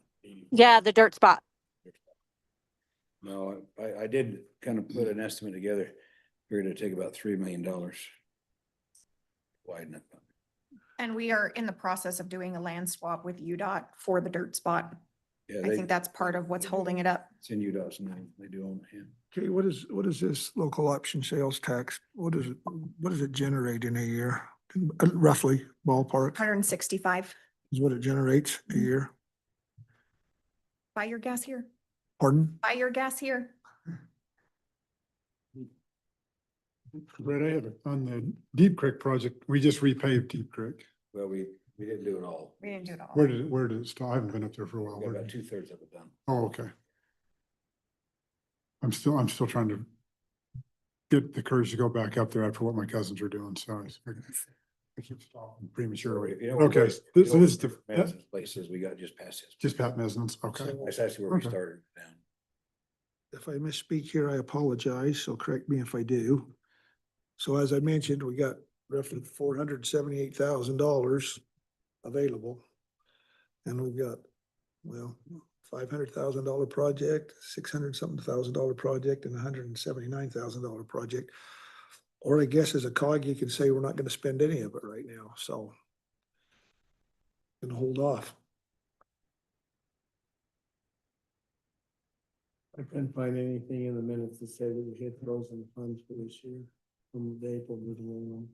I: Yeah, the dirt spot.
H: No, I did kind of put an estimate together. Figured it'd take about $3 million. Widen it.
C: And we are in the process of doing a land swap with UDOT for the dirt spot.
H: Yeah,
C: I think that's part of what's holding it up.
H: It's in UDOT's name. They do own it.
B: Okay, what is this local option sales tax? What does it generate in a year? Roughly ballpark
C: 165.
B: is what it generates a year.
C: Buy your gas here.
B: Pardon?
C: Buy your gas here.
F: Brett, I have on the Deep Creek project, we just repaved Deep Creek.
H: Well, we didn't do it all.
C: We didn't do it all.
F: Where did it start? I haven't been up there for a while.
H: We got
F: Where
H: about
F: did-
H: 2/3 of it done.
F: Oh, okay. I'm still trying to get the courage to go back up there after what my cousins are doing, so I keep stopping prematurely.
H: You know, we
F: Okay,
H: got-
F: so this is the,
H: Madison's Places, we got just past his.
F: just Pat Mesn's, okay.
H: So that's actually where we
F: Okay.
H: started down.
B: If I misspeak here, I apologize, so correct me if I do. So as I mentioned, we got roughly $478,000 available. And we've got, well, $500,000 project, $600-something project, and $179,000 project. Or I guess as a COG, you can say we're not gonna spend any of it right now, so. Gonna hold off.
E: I couldn't find anything in the minutes to say that we hit frozen funds for this year from the April meeting.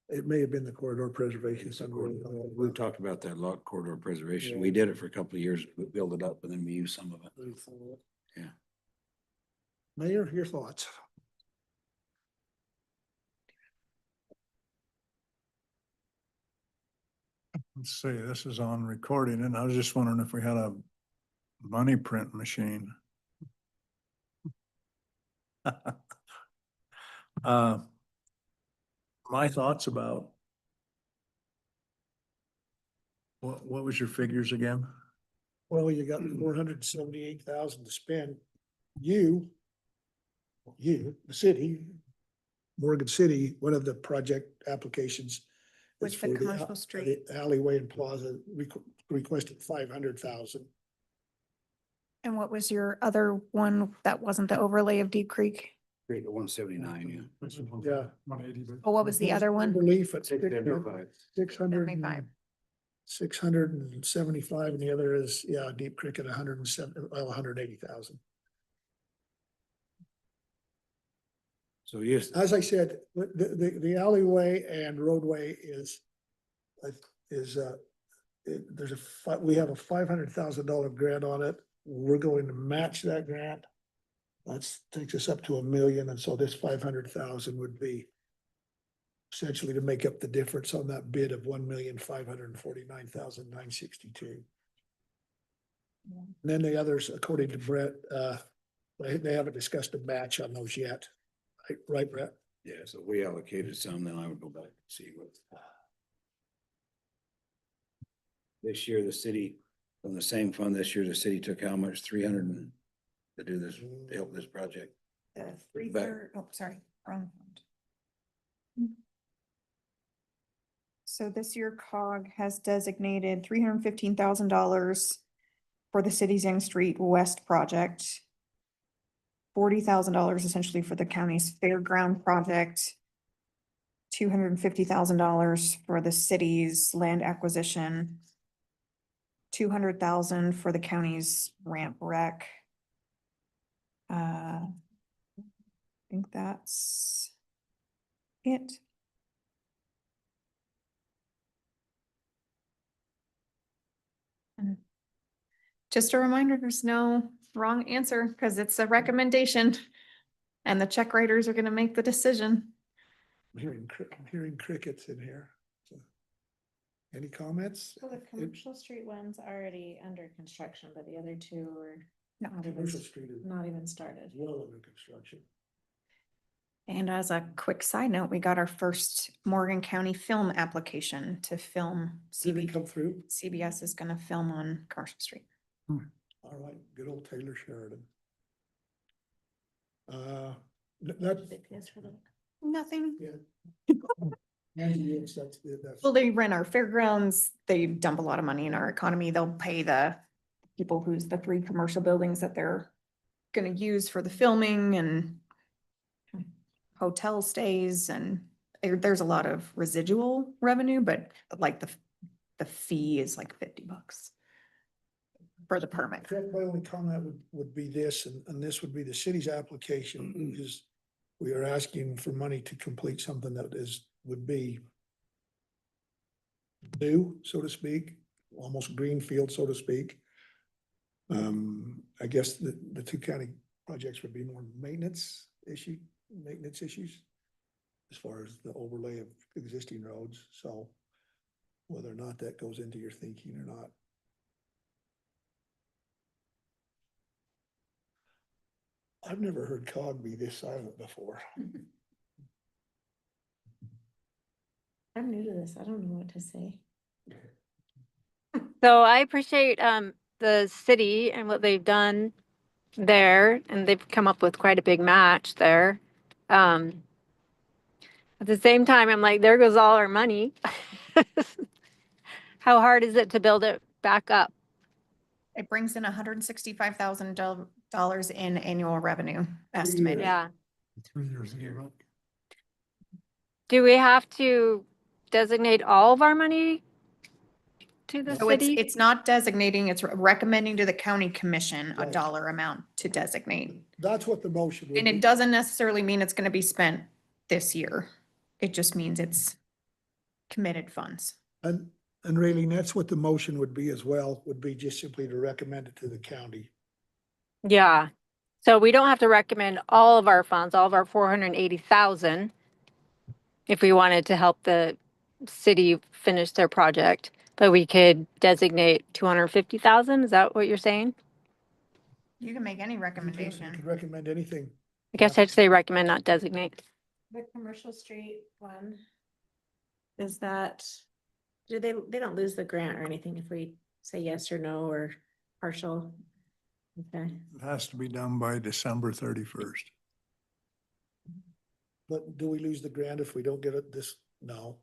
B: It may have been the corridor preservation.
H: We talked about that lot corridor preservation.
E: Yeah.
H: We did it for a couple of years, we built it up and then we used some of it.
B: Mayor, your thoughts?
F: Let's see, this is on recording, and I was just wondering if we had a money print machine. My thoughts about what was your figures again?
B: Well, you got 478,000 to spend. You, the city, Morgan City, one of the project applications. is
C: With the
B: for
C: commercial street.
B: the Alleyway and Plaza requested 500,000.
C: And what was your other one that wasn't the overlay of Deep Creek?
H: Great, 179, yeah.
B: Yeah.
F: 180, but.
C: Oh, what was the other one?
B: Relief at
H: 675.
B: 600,
C: 75.
B: 675, and the other is, yeah, Deep Creek at 107, well, 180,000.
H: So yes,
B: As I said, the alleyway and roadway is, we have a $500,000 grant on it. We're going to match that grant. That's takes us up to $1 million, and so this 500,000 would be essentially to make up the difference on that bid of $1,549,962. And then the others, according to Brett, they haven't discussed a match on those yet. Right, Brett?
H: yeah, so we allocated some, then I would go back and see what. This year, the city, from the same fund, this year, the city took how much? 300 to do this, to help this project.
C: The
H: Back.
C: oh, sorry, wrong fund. So this year COG has designated $315,000 for the city's Young Street West project. $40,000 essentially for the county's fairground project. $250,000 for the city's land acquisition. $200,000 for the county's ramp rec. I think that's it. And just a reminder, there's no wrong answer because it's a recommendation. And the check writers are gonna make the decision.
B: I'm hearing crickets in here. So, any comments?
A: So the commercial street one's already under construction, but the other two were
C: No.
B: Commercial Street is
A: not even started.
B: well under construction.
C: And as a quick side note, we got our first Morgan County film application to film
B: Did it come through?
C: CBS is gonna film on Commercial Street.
B: All right, good old Taylor Sheridan. That.
C: Nothing.
B: Yeah. Yes, that's.
C: Well, they rent our fairgrounds, they dump a lot of money in our economy, they'll pay the people who's the 3 commercial buildings that they're gonna use for the filming and hotel stays, and there's a lot of residual revenue, but like the fee is like $50 for the permit.
B: My only comment would be this, and this would be the city's application is we are asking for money to complete something that would be new, so to speak, almost greenfield, so to speak. I guess the 2 county projects would be more maintenance issues as far as the overlay of existing roads. So whether or not that goes into your thinking or not. I've never heard COG be this silent before.
J: I'm new to this. I don't know what to say.
I: So I appreciate the city and what they've done there, and they've come up with quite a big match there. At the same time, I'm like, there goes all our money. How hard is it to build it back up?
C: It brings in $165,000 in annual revenue estimated.
I: Yeah.
F: 3 years ago.
I: Do we have to designate all of our money to the
C: So it's,
I: city?
C: it's not designating, it's recommending to the county commission a
B: Right.
C: dollar amount to designate.
B: That's what the motion would
C: And
B: be.
C: it doesn't necessarily mean it's gonna be spent this year. It just means it's committed funds.
B: And Raylene, that's what the motion would be as well, would be just simply to recommend it to the county.
I: Yeah. So we don't have to recommend all of our funds, all of our 480,000, if we wanted to help the city finish their project, but we could designate 250,000. Is that what you're saying?
C: You can make any
B: You could
C: recommendation.
B: recommend anything.
I: I guess I'd say recommend, not designate.
J: The commercial street one. Is that, they don't lose the grant or anything if we say yes or no or partial? Okay.
F: It has to be done by December 31st.
B: But do we lose the grant if we don't get it this? No.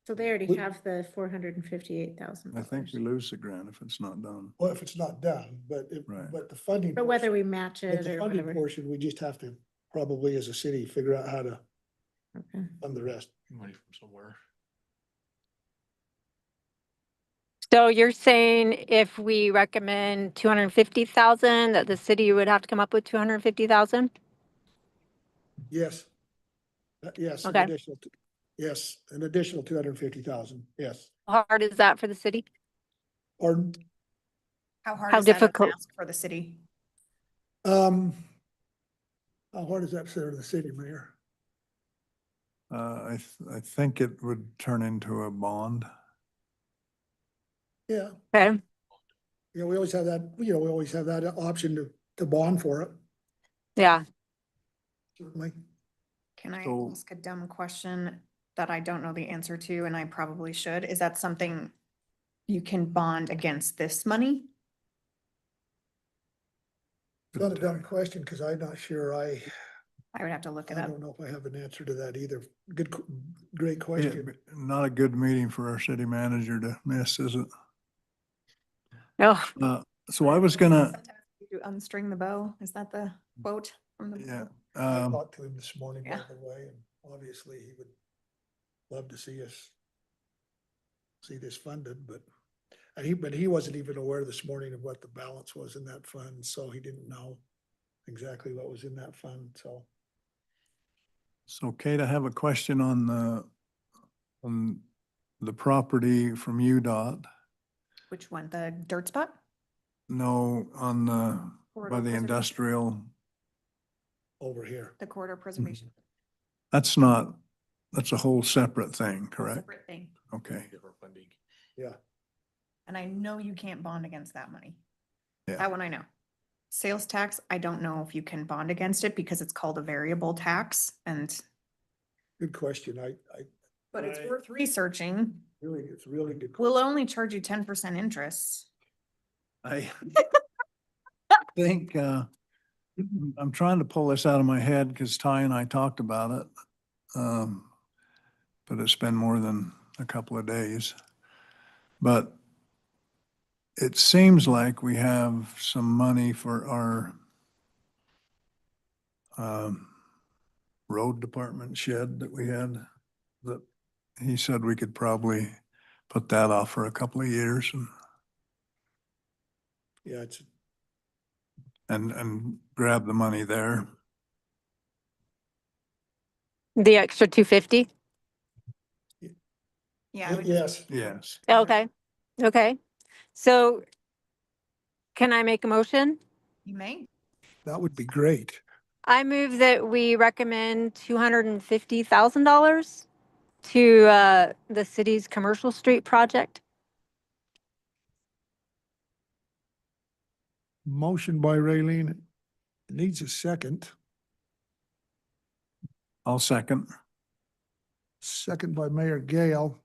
J: So they already
B: We-
J: have the $458,000.
F: I think we lose the grant if it's not done.
B: Well, if it's not done, but
F: Right.
B: but the funding.
J: But whether
B: portion-
J: we match
B: but
J: it
B: the
J: or
B: funding
J: whatever.
B: portion, we just have to probably as a city figure out how to
J: Okay.
B: fund the rest.
D: Money from somewhere.
I: So you're saying if we recommend 250,000, that the city would have to come up with 250,000?
B: Yes. Yes, an
I: Okay.
B: additional, yes, an additional 250,000, yes.
I: How hard is that for the city?
B: Or,
C: How hard
I: How
C: is that an
I: difficult?
C: ask for the city?
B: how hard is that for the city, Mayor?
F: I think it would turn into a bond.
B: Yeah,
I: Okay.
B: yeah, we always have that, we always have that option to bond for it,
I: Yeah.
B: certainly.
C: Can I
F: So-
C: ask a dumb question that I don't know the answer to, and I probably should? Is that something you can bond against this money?
B: It's not a dumb question, because I'm not sure
C: I would have to look it
B: I
C: up.
B: don't know if I have an answer to that either. Good, great
F: Yeah,
B: question.
F: but not a good meeting for our city manager to miss, is it?
I: No.
F: So I was gonna,
C: Sometimes you unstring the bow. Is that the quote from the?
F: yeah,
B: I talked to him this morning, by
C: yeah.
B: the way, and obviously he would love to see us see this funded, but he wasn't even aware this morning of what the balance was in that fund, so he didn't know exactly what was in that fund, so.
F: so Kate, I have a question on the property from UDOT.
C: Which one? The dirt spot?
F: No, on the,
C: Corridor
F: by the
C: preservation?
F: industrial,
B: Over here.
C: The corridor preservation.
F: that's not, that's a whole separate thing,
C: Whole
F: correct?
C: separate thing.
F: Okay,
D: Different funding.
B: Yeah,
C: And I know you can't bond against that money.
F: Yeah.
C: That one I know. Sales tax, I don't know if you can bond against it because it's called a variable tax and,
B: good question.
C: but it's
B: Right.
C: worth researching.
B: Really, it's really good.
C: We'll only charge you 10% interest.
F: I think, I'm trying to pull this out of my head because Ty and I talked about it. But it's been more than a couple of days. But it seems like we have some money for our road department shed that we had, that he said we could probably put that off for a couple of years
B: Yeah, it's,
F: and grab the money there.
I: The extra 250?
C: Yeah. I would just-
B: yes,
F: Yes.
I: Okay. Okay. So can I make a motion?
C: You may.
B: that would be great.
I: I move that we recommend $250,000 to the city's commercial street project.
B: Motion by Raylene, needs a second.
F: I'll second.
B: Second by Mayor Gale.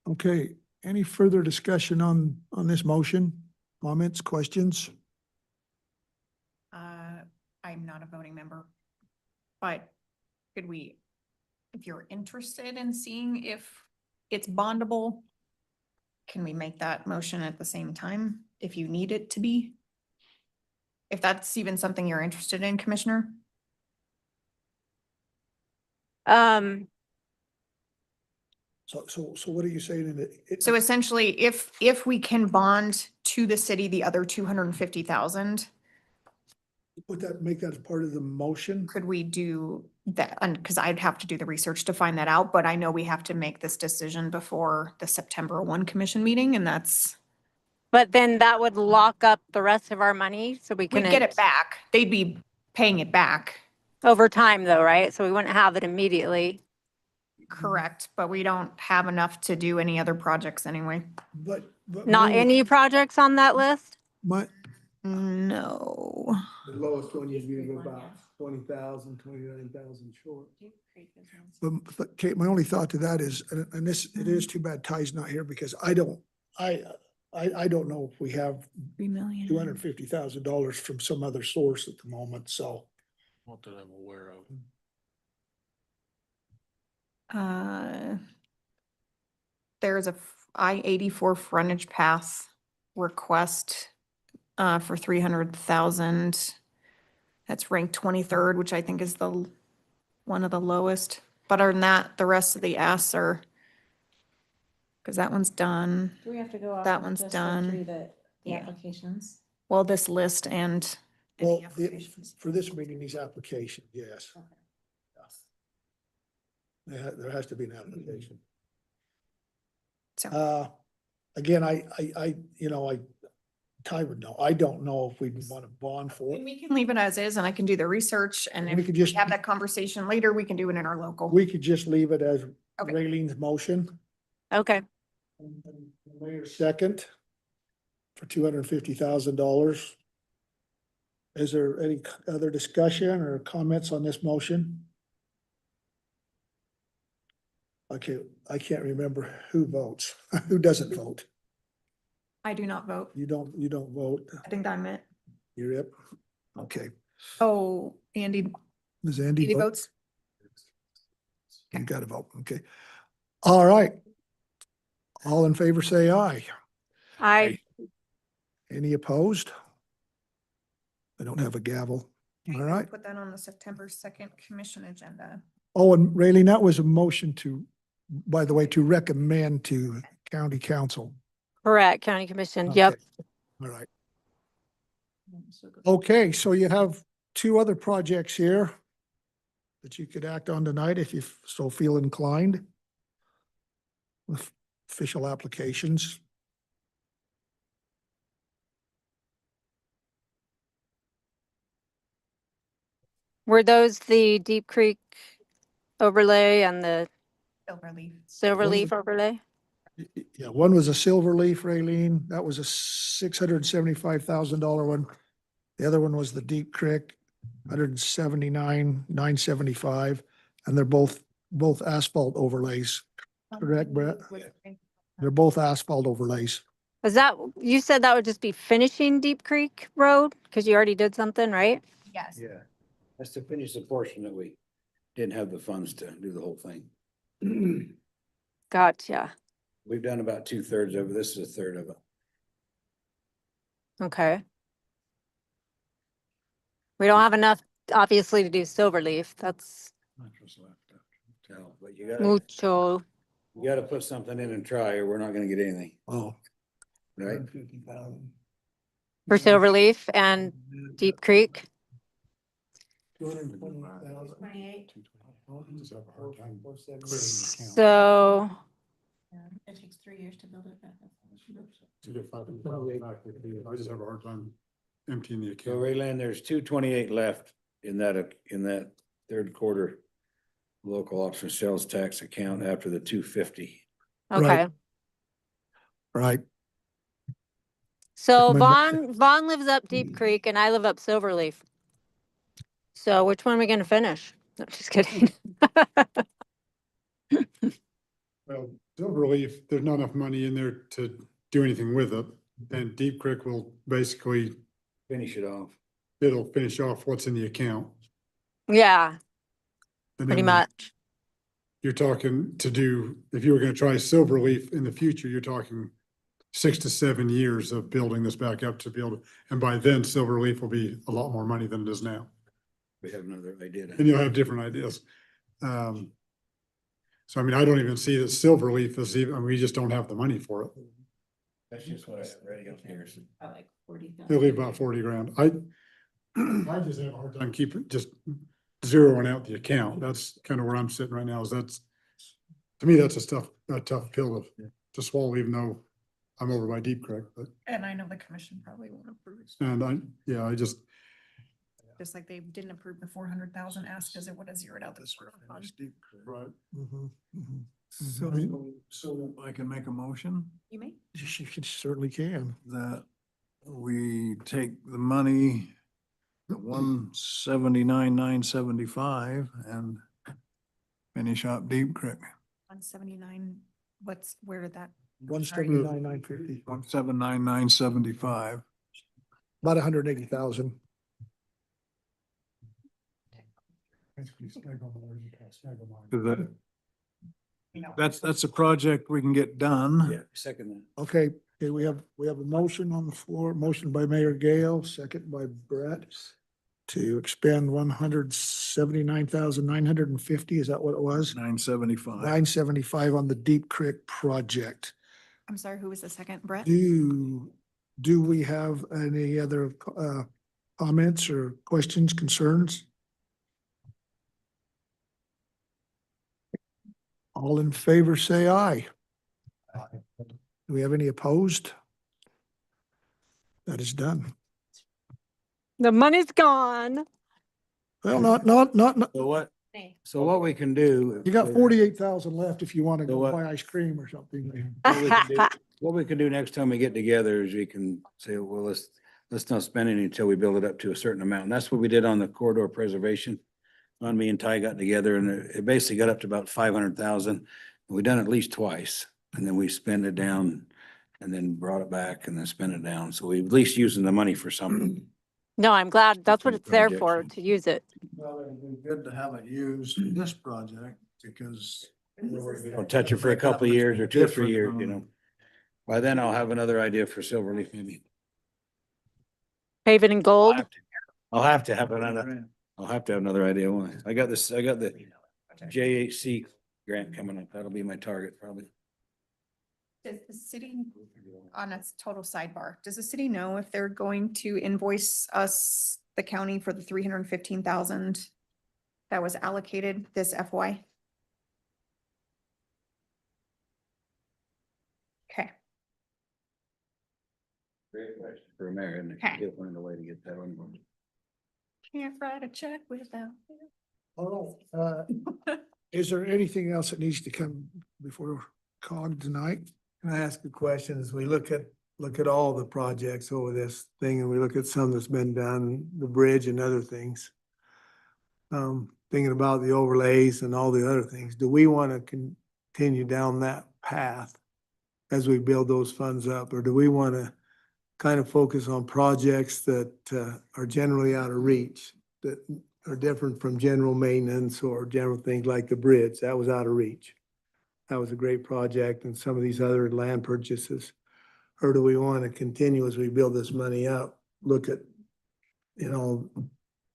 B: Okay, any further discussion on this motion? Comments, questions?
C: I'm not a voting member. But could we, if you're interested in seeing if it's bondable, can we make that motion at the same time if you need it to be? If that's even something you're interested in, Commissioner?
B: So what are you saying in it?
C: So essentially, if we can bond to the city the other 250,000,
B: Make that as part of the motion?
C: could we do that? And because I'd have to do the research to find that out, but I know we have to make this decision before the September 1 commission meeting, and that's,
I: But then that would lock up the rest of our money, so we
C: we'd
I: can
C: get it back. They'd be paying it back.
I: over time though, right? So we wouldn't have it immediately.
C: Correct, but we don't have enough to do any other projects anyway.
B: But.
I: Not any projects on that list?
B: My,
C: No.
E: The lowest one you'd be about 20,000, 29,000 short.
B: but Kate, my only thought to that is, and this, it is too bad Ty's not here because I don't know if we have
C: 3 million.
B: $250,000 from some other source at the moment, so.
D: Not that I'm aware of.
C: There's a I-84 frontage path request for 300,000. That's ranked 23rd, which I think is the one of the lowest. But other than that, the rest of the asks are, because that one's done.
J: Do we have to go off?
C: That
J: and
C: one's
J: just go
C: done.
J: through the
C: Yeah.
J: applications?
C: Well, this list and any
B: Well,
C: applications.
B: for this meeting, these applications, yes. There has to be an application.
C: So,
B: Again, Ty would know. I don't know if we want to bond for
C: and
B: it.
C: we can leave it as is, and I can do the research, and
B: We
C: if
B: could
C: we
B: just,
C: have that conversation later, we can do it in our local.
B: we could just leave it as
C: Okay.
B: Raylene's motion.
I: Okay.
B: Mayor's second for $250,000. Is there any other discussion or comments on this motion? Okay, I can't remember who votes, who doesn't vote.
C: I do not vote.
B: You don't vote.
C: I think I'm it.
B: You're it. Okay.
C: Oh, Andy,
B: Does Andy
C: Andy
B: vote?
C: votes?
B: You gotta vote. Okay. All right. All in favor, say aye.
I: I,
B: Any opposed? I don't have a gavel.
C: Okay,
B: All right.
C: Put that on the September 2nd commission agenda.
B: Oh, and Raylene, that was a motion to, by the way, to recommend to county council.
I: correct, county commission. Yep.
B: Okay. All right. Okay, so you have two other projects here that you could act on tonight if you so feel inclined. With official applications.
I: Were those the Deep Creek overlay and the
C: Silverleaf.
I: Silverleaf overlay?
B: Yeah, one was a silver leaf, Raylene. That was a $675,000 one. The other one was the Deep Creek, 179,975, and they're both asphalt overlays. Correct, Brett? They're both asphalt overlays.
I: Is that, you said that would just be finishing Deep Creek Road? Because you already did something, right?
C: Yes.
H: Yeah, that's to finish the portion that we didn't have the funds to do the whole thing.
I: Gotcha.
H: We've done about 2/3 of it. This is a third of it.
I: Okay. We don't have enough, obviously, to do Silverleaf. That's
H: So, but you gotta,
I: mucho.
H: you gotta put something in and try, or we're not gonna get anything,
B: Oh,
H: right?
I: For Silverleaf and Deep Creek.
J: 28.
I: So,
J: It takes 3 years to build it back up.
F: To get 500,000 back, I just have a hard time emptying the
H: So
F: account.
H: Rayland, there's 228 left in that third quarter local option sales tax account after the 250.
I: okay.
B: right.
I: So
B: My-
I: Vaughn lives up Deep Creek and I live up Silverleaf. So which one are we gonna finish? No, just kidding.
F: Well, Silverleaf, there's not enough money in there to do anything with it. And Deep Creek will basically,
H: Finish it off.
F: it'll finish off what's in the account.
I: Yeah,
F: And
I: pretty
F: then
I: much.
F: you're talking to do, if you were gonna try Silverleaf in the future, you're talking 6 to 7 years of building this back up to be able to, and by then Silverleaf will be a lot more money than it is now.
H: We have another idea.
F: And you'll have different ideas. So I memean, I don't even see that Silverleaf is even, I mean, we just don't have the money for it.
H: That's just what I read on here.
J: I like 40,000.
F: It'll leave about 40 grand. I just have a hard time keeping, just zeroing out the account. That's kind of where I'm sitting right now, is that's, to me, that's a tough pill to swallow, even though I'm over by Deep Creek, but,
C: And I know the commission probably won't approve,
F: and I just,
C: just like they didn't approve the 400,000 ask because it would have zeroed out the.
F: right.
B: Mhm, mhm.
E: So I can make a motion
C: You may.
B: You certainly can.
E: that we take the money, the 179,975 and finish up Deep Creek.
C: 179, where did that?
B: 179,950,
E: 179,975.
B: about 180,000.
E: That's a project we can get done.
H: Yeah, second.
B: Okay, we have a motion on the floor, motion by Mayor Gale, second by Brett to expend 179,950, is that what it was?
E: 975.
B: 975 on the Deep Creek project.
C: I'm sorry, who was the second, Brett?
B: Do we have any other comments or questions, concerns? All in favor, say aye. Do we have any opposed? That is done.
I: The money's gone.
B: Well, not.
H: So what we can do.
B: You got 48,000 left if you want to
H: So
B: go
H: what-
B: buy ice cream or something.
H: What we can do next time we get together is we can say, well, let's not spend it until we build it up to a certain amount. And that's what we did on the corridor preservation. When me and Ty got together and it basically got up to about 500,000. We done it at least twice and then we spent it down and then brought it back and then spent it down. So we at least using the money for something.
I: No, I'm glad. That's
H: For
I: what
H: the
I: it's there
H: project.
I: for, to use it.
E: Well, it'd be good to have it used in this project because.
H: I'll touch it for a couple of years or 2 or 3 years, you know. By then I'll have another idea for Silverleaf maybe.
I: Pave it in gold.
H: I'll have to have another idea. won't I got the JHC grant coming up. That'll be my target probably.
C: Does the city, on a total sidebar, does the city know if they're going to invoice us, the county, for the 315,000 that was allocated this FY? Okay,
H: Great question. For a mayor, and
C: Okay.
H: he'll find a way to get that one.
C: can't write a check without.
B: Oh, is there anything else that needs to come before COG tonight?
K: Can I ask a question? As we look at all the projects over this thing and we look at some that's been done, the bridge and other things. Thinking about the overlays and all the other things, do we want to continue down that path as we build those funds up? Or do we want to kind of focus on projects that are generally out of reach, that are different from general maintenance or general things like the bridge? That was out of reach. That was a great project and some of these other land purchases. Or do we want to continue as we build this money up, look at,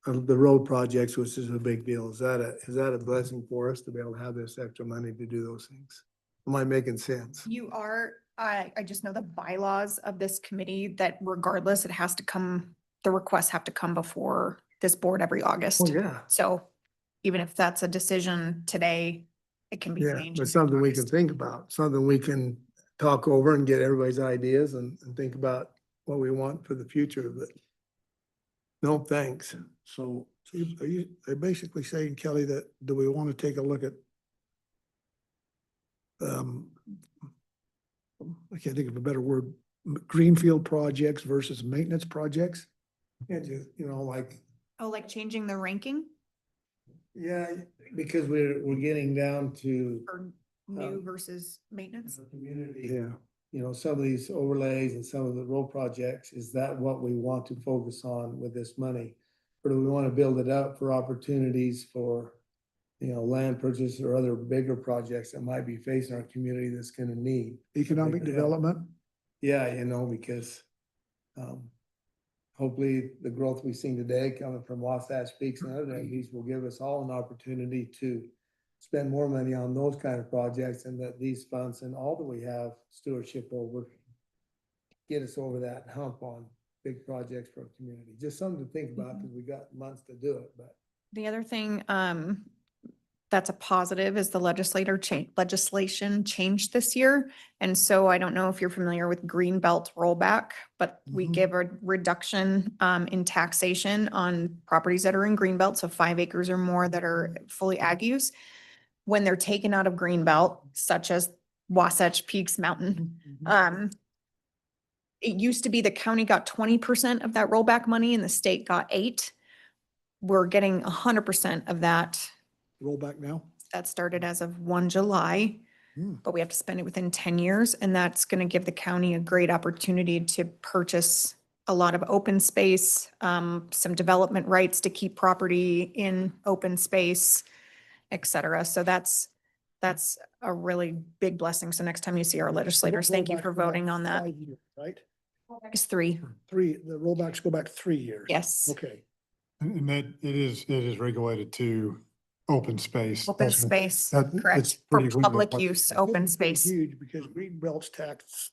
K: the road projects, which is a big deal. Is that a blessing for us to be able to have this extra money to do those things? Am I making sense?
C: You are, I just know the bylaws of this committee that regardless, it has to come, the requests have to come before this board every August.
K: Oh, yeah.
C: So even if that's a decision today, it can be
K: Yeah,
C: changed.
K: but
C: in
K: something we can
C: August.
K: think about, something we can talk over and get everybody's ideas and think about what we want for the future, but no, thanks.
B: So are you basically saying, Kelly, that do we want to take a look at I can't think of a better word, greenfield projects versus maintenance projects?
K: Yeah, just, like
C: Oh, like changing the ranking
E: Yeah, because we're getting down to
C: or new versus maintenance?
E: the community. Yeah. You know, some of these overlays and some of the road projects, is that what we want to focus on with this money? Or do we want to build it up for opportunities for, you know, land purchase or other bigger projects that might be facing our community that's gonna need?
B: Economic development.
E: Yeah, you know, because, hopefully the growth we've seen today coming from Wasatch Peaks and other entities will give us all an opportunity to spend more money on those kind of projects, and that these funds and all that we have stewardship over get us over that hump on big projects for our community. Just something to think about, because we got months to do it, but.
C: The other thing, that's a positive is the legislation changed this year. And so I don't know if you're familiar with green belt rollback, but we
B: Mhm.
C: give a reduction, in taxation on properties that are in green belt, so 5 acres or more that are fully ag use. When they're taken out of green belt, such as Wasatch Peaks Mountain, it used to be the county got 20% of that rollback money and the state got 8. We're getting 100% of that.
B: Roll back now.
C: That started as of 1 July, but we have to spend it within 10 years. And that's going to give the county a great opportunity to purchase a lot of open space, some development rights to keep property in open space, et cetera. So that's a really big blessing. So next time you see our legislators, thank you for voting on that.
B: 5 years, right?
C: It's 3.
B: The rollbacks go back 3 years.
C: Yes.
B: Okay.
F: And that it is regulated to open space.
C: Open
F: That's-
C: space,
F: that- it's
C: correct. For
F: pretty clear
C: public
F: what-
C: use, open
B: It's pretty
C: space.
B: Huge, because green belts tax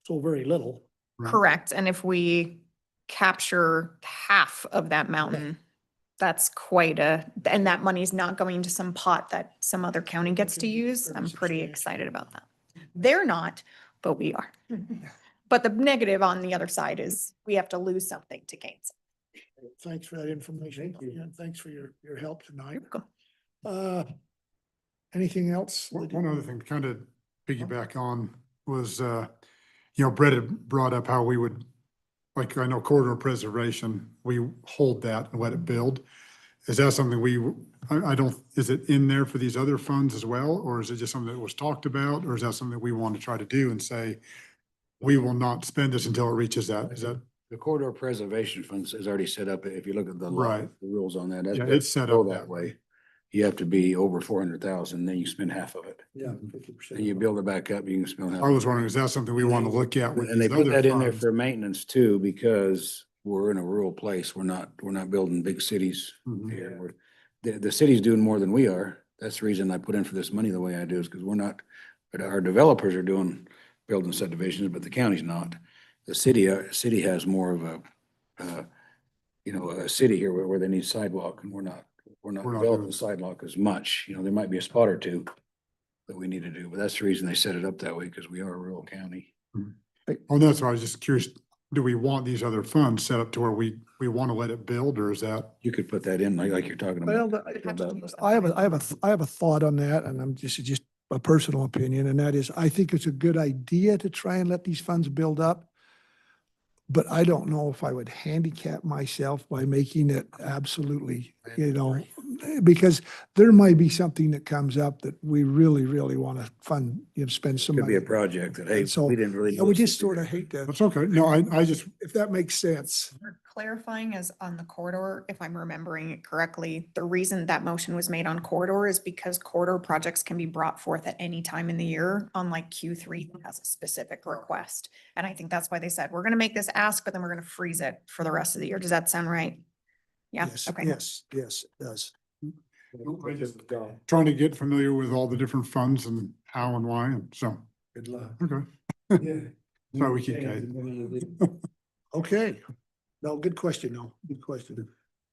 B: so very little.
F: Right.
C: Correct. And if we capture half of that mountain, that's quite and that money's not going to some pot that some other county gets to use. I'm pretty excited about that. They're not, but we are. But the negative on the other side is we have to lose something to gain something.
B: Thanks for that information. And thanks for your help tonight.
C: You're
B: Anything else?
F: One other thing to kind of piggyback on was, Brett had brought up how we would, like, I know corridor preservation, we hold that and let it build. Is that something I don't, is it in there for these other funds as well? Or is it just something that was talked about? Or is that something that we want to try to do and say, we will not spend this until it reaches that? Is that?
H: The corridor preservation funds is already set up. If you look at the law,
F: Right.
H: the rules on that.
F: Yeah,
H: that
F: it's set
H: go
F: up
H: that way. You have to be over 400,000, then you spend half of it.
E: Yeah, 50%.
H: And you build it back up, you can spend half.
F: I was wondering, is that something we want to look at with
H: And they
F: these
H: put
F: other
H: that in there
F: funds?
H: for maintenance too, because we're in a rural place. We're not building big cities
F: Mhm.
H: here. The city's doing more than we are. That's the reason I put in for this money the way I do, is because we're not, but our developers are building subdivisions, but the county's not. The city has more of a city here where they need sidewalk, and we're not
F: We're not
H: developing
F: doing
H: the sidewalk as much. There might be a spot or two that we need to do, but that's the reason they set it up that way, because we are a rural county.
F: Oh, that's why I was just curious, do we want these other funds set up to where we want to let it build, or is that?
H: You could put that in like you're talking
B: Well,
H: about.
B: I have a thought on that, and I'm just a personal opinion, and that is, I think it's a good idea to try and let these funds build up. But I don't know if I would handicap myself by making it absolutely, because there might be something that comes up that we really, really want to fund, spend some
H: Could be
B: money.
H: a project that, hey,
B: And so,
H: we didn't really.
B: I would just sort of hate to,
F: That's okay. No, I just,
B: if that makes sense.
C: Clarifying is on the corridor, if I'm remembering it correctly, the reason that motion was made on corridor is because corridor projects can be brought forth at any time in the year, unlike Q3 that has a specific request. And I think that's why they said, we're gonna make this ask, but then we're gonna freeze it for the rest of the year. Does that sound right? Yeah,
B: Yes,
C: okay.
B: yes, it does.
F: trying to get familiar with all the different funds and how and why, and so,
E: Good luck.
F: okay.
E: Yeah.
F: Sorry, we keep going.
B: Okay. No, good question, though. Good question.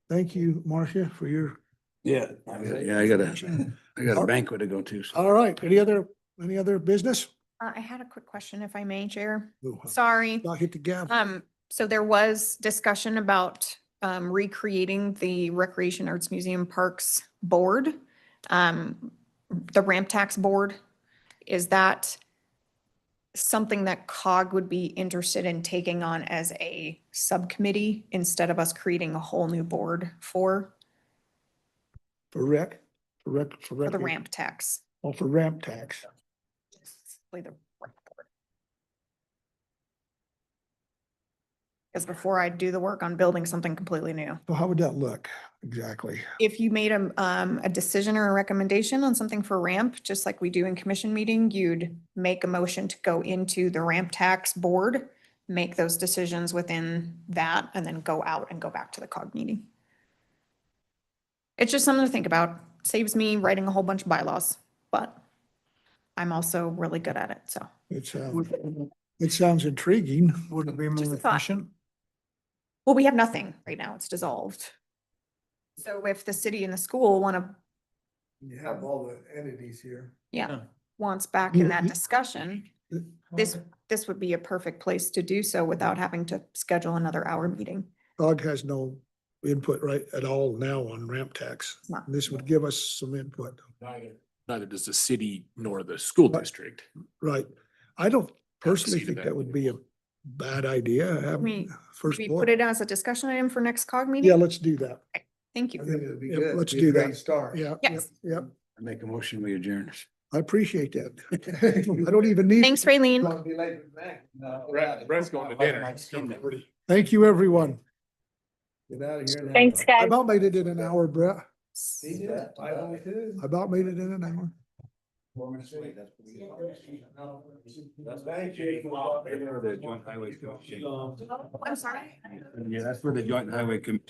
B: Thank you, Marcia, for your.
H: Yeah, I got a banquet to go to. So.
B: All right. Any other business?
C: I had a quick question, if I may, Chair.
B: Ooh,
C: Sorry.
B: I'll hit the gavel.
C: So there was discussion about recreating the Recreation Arts Museum Parks Board. The ramp tax board, is that something that COG would be interested in taking on as a subcommittee instead of us creating a whole new board for
B: For
C: the ramp tax.
B: Oh, for ramp tax.
C: Simply the rec board. Because before I do the work on building something completely new.
B: So how would that look exactly?
C: If you made a decision or a recommendation on something for ramp, just like we do in commission meeting, you'd make a motion to go into the ramp tax board, make those decisions within that, and then go out and go back to the COG meeting. It's just something to think about. Saves me writing a whole bunch of bylaws, but I'm also really good at it, so.
B: It sounds intriguing.
F: Would it be more
C: Just a thought.
F: efficient?
C: Well, we have nothing right now. It's dissolved. So if the city and the school want to,
K: You have all the entities here.
C: yeah, wants back in that
B: You-
C: discussion, this would be a perfect place to do so without having to schedule another hour meeting.
B: COG has no input right at all now on ramp tax.
C: Not-
B: This would give us some input,
D: Neither does the city nor the school district.
B: right? I don't personally
D: seat of
B: think
D: that.
B: that would be a bad idea. Have
C: We-
B: first
C: We
B: blood.
C: put it as a discussion item for next COG
B: Yeah,
C: meeting?
B: let's do that.
C: Thank
K: I
C: you.
K: think it'd be
B: Yep,
K: good.
B: let's
K: Be a
B: do
K: great
B: that.
K: Start.
B: Yeah.
C: Yes.
B: Yep.
H: I make a motion, we adjourn.
B: I appreciate that. I don't even need.
C: Thanks, Raylene.
K: Don't be late for the bank.
D: Brett's going to dinner.
B: Thank you, everyone.
K: Get out of here. and have
I: Thanks,
K: a-
B: I
I: guys.
B: about made it in an hour, Brett.
K: He did. I only two.
B: I about made it in an hour.
H: 4 minutes late, that's pretty good. For the joint highway commission.
C: I'm sorry.
H: Yeah, that's for the joint highway commission.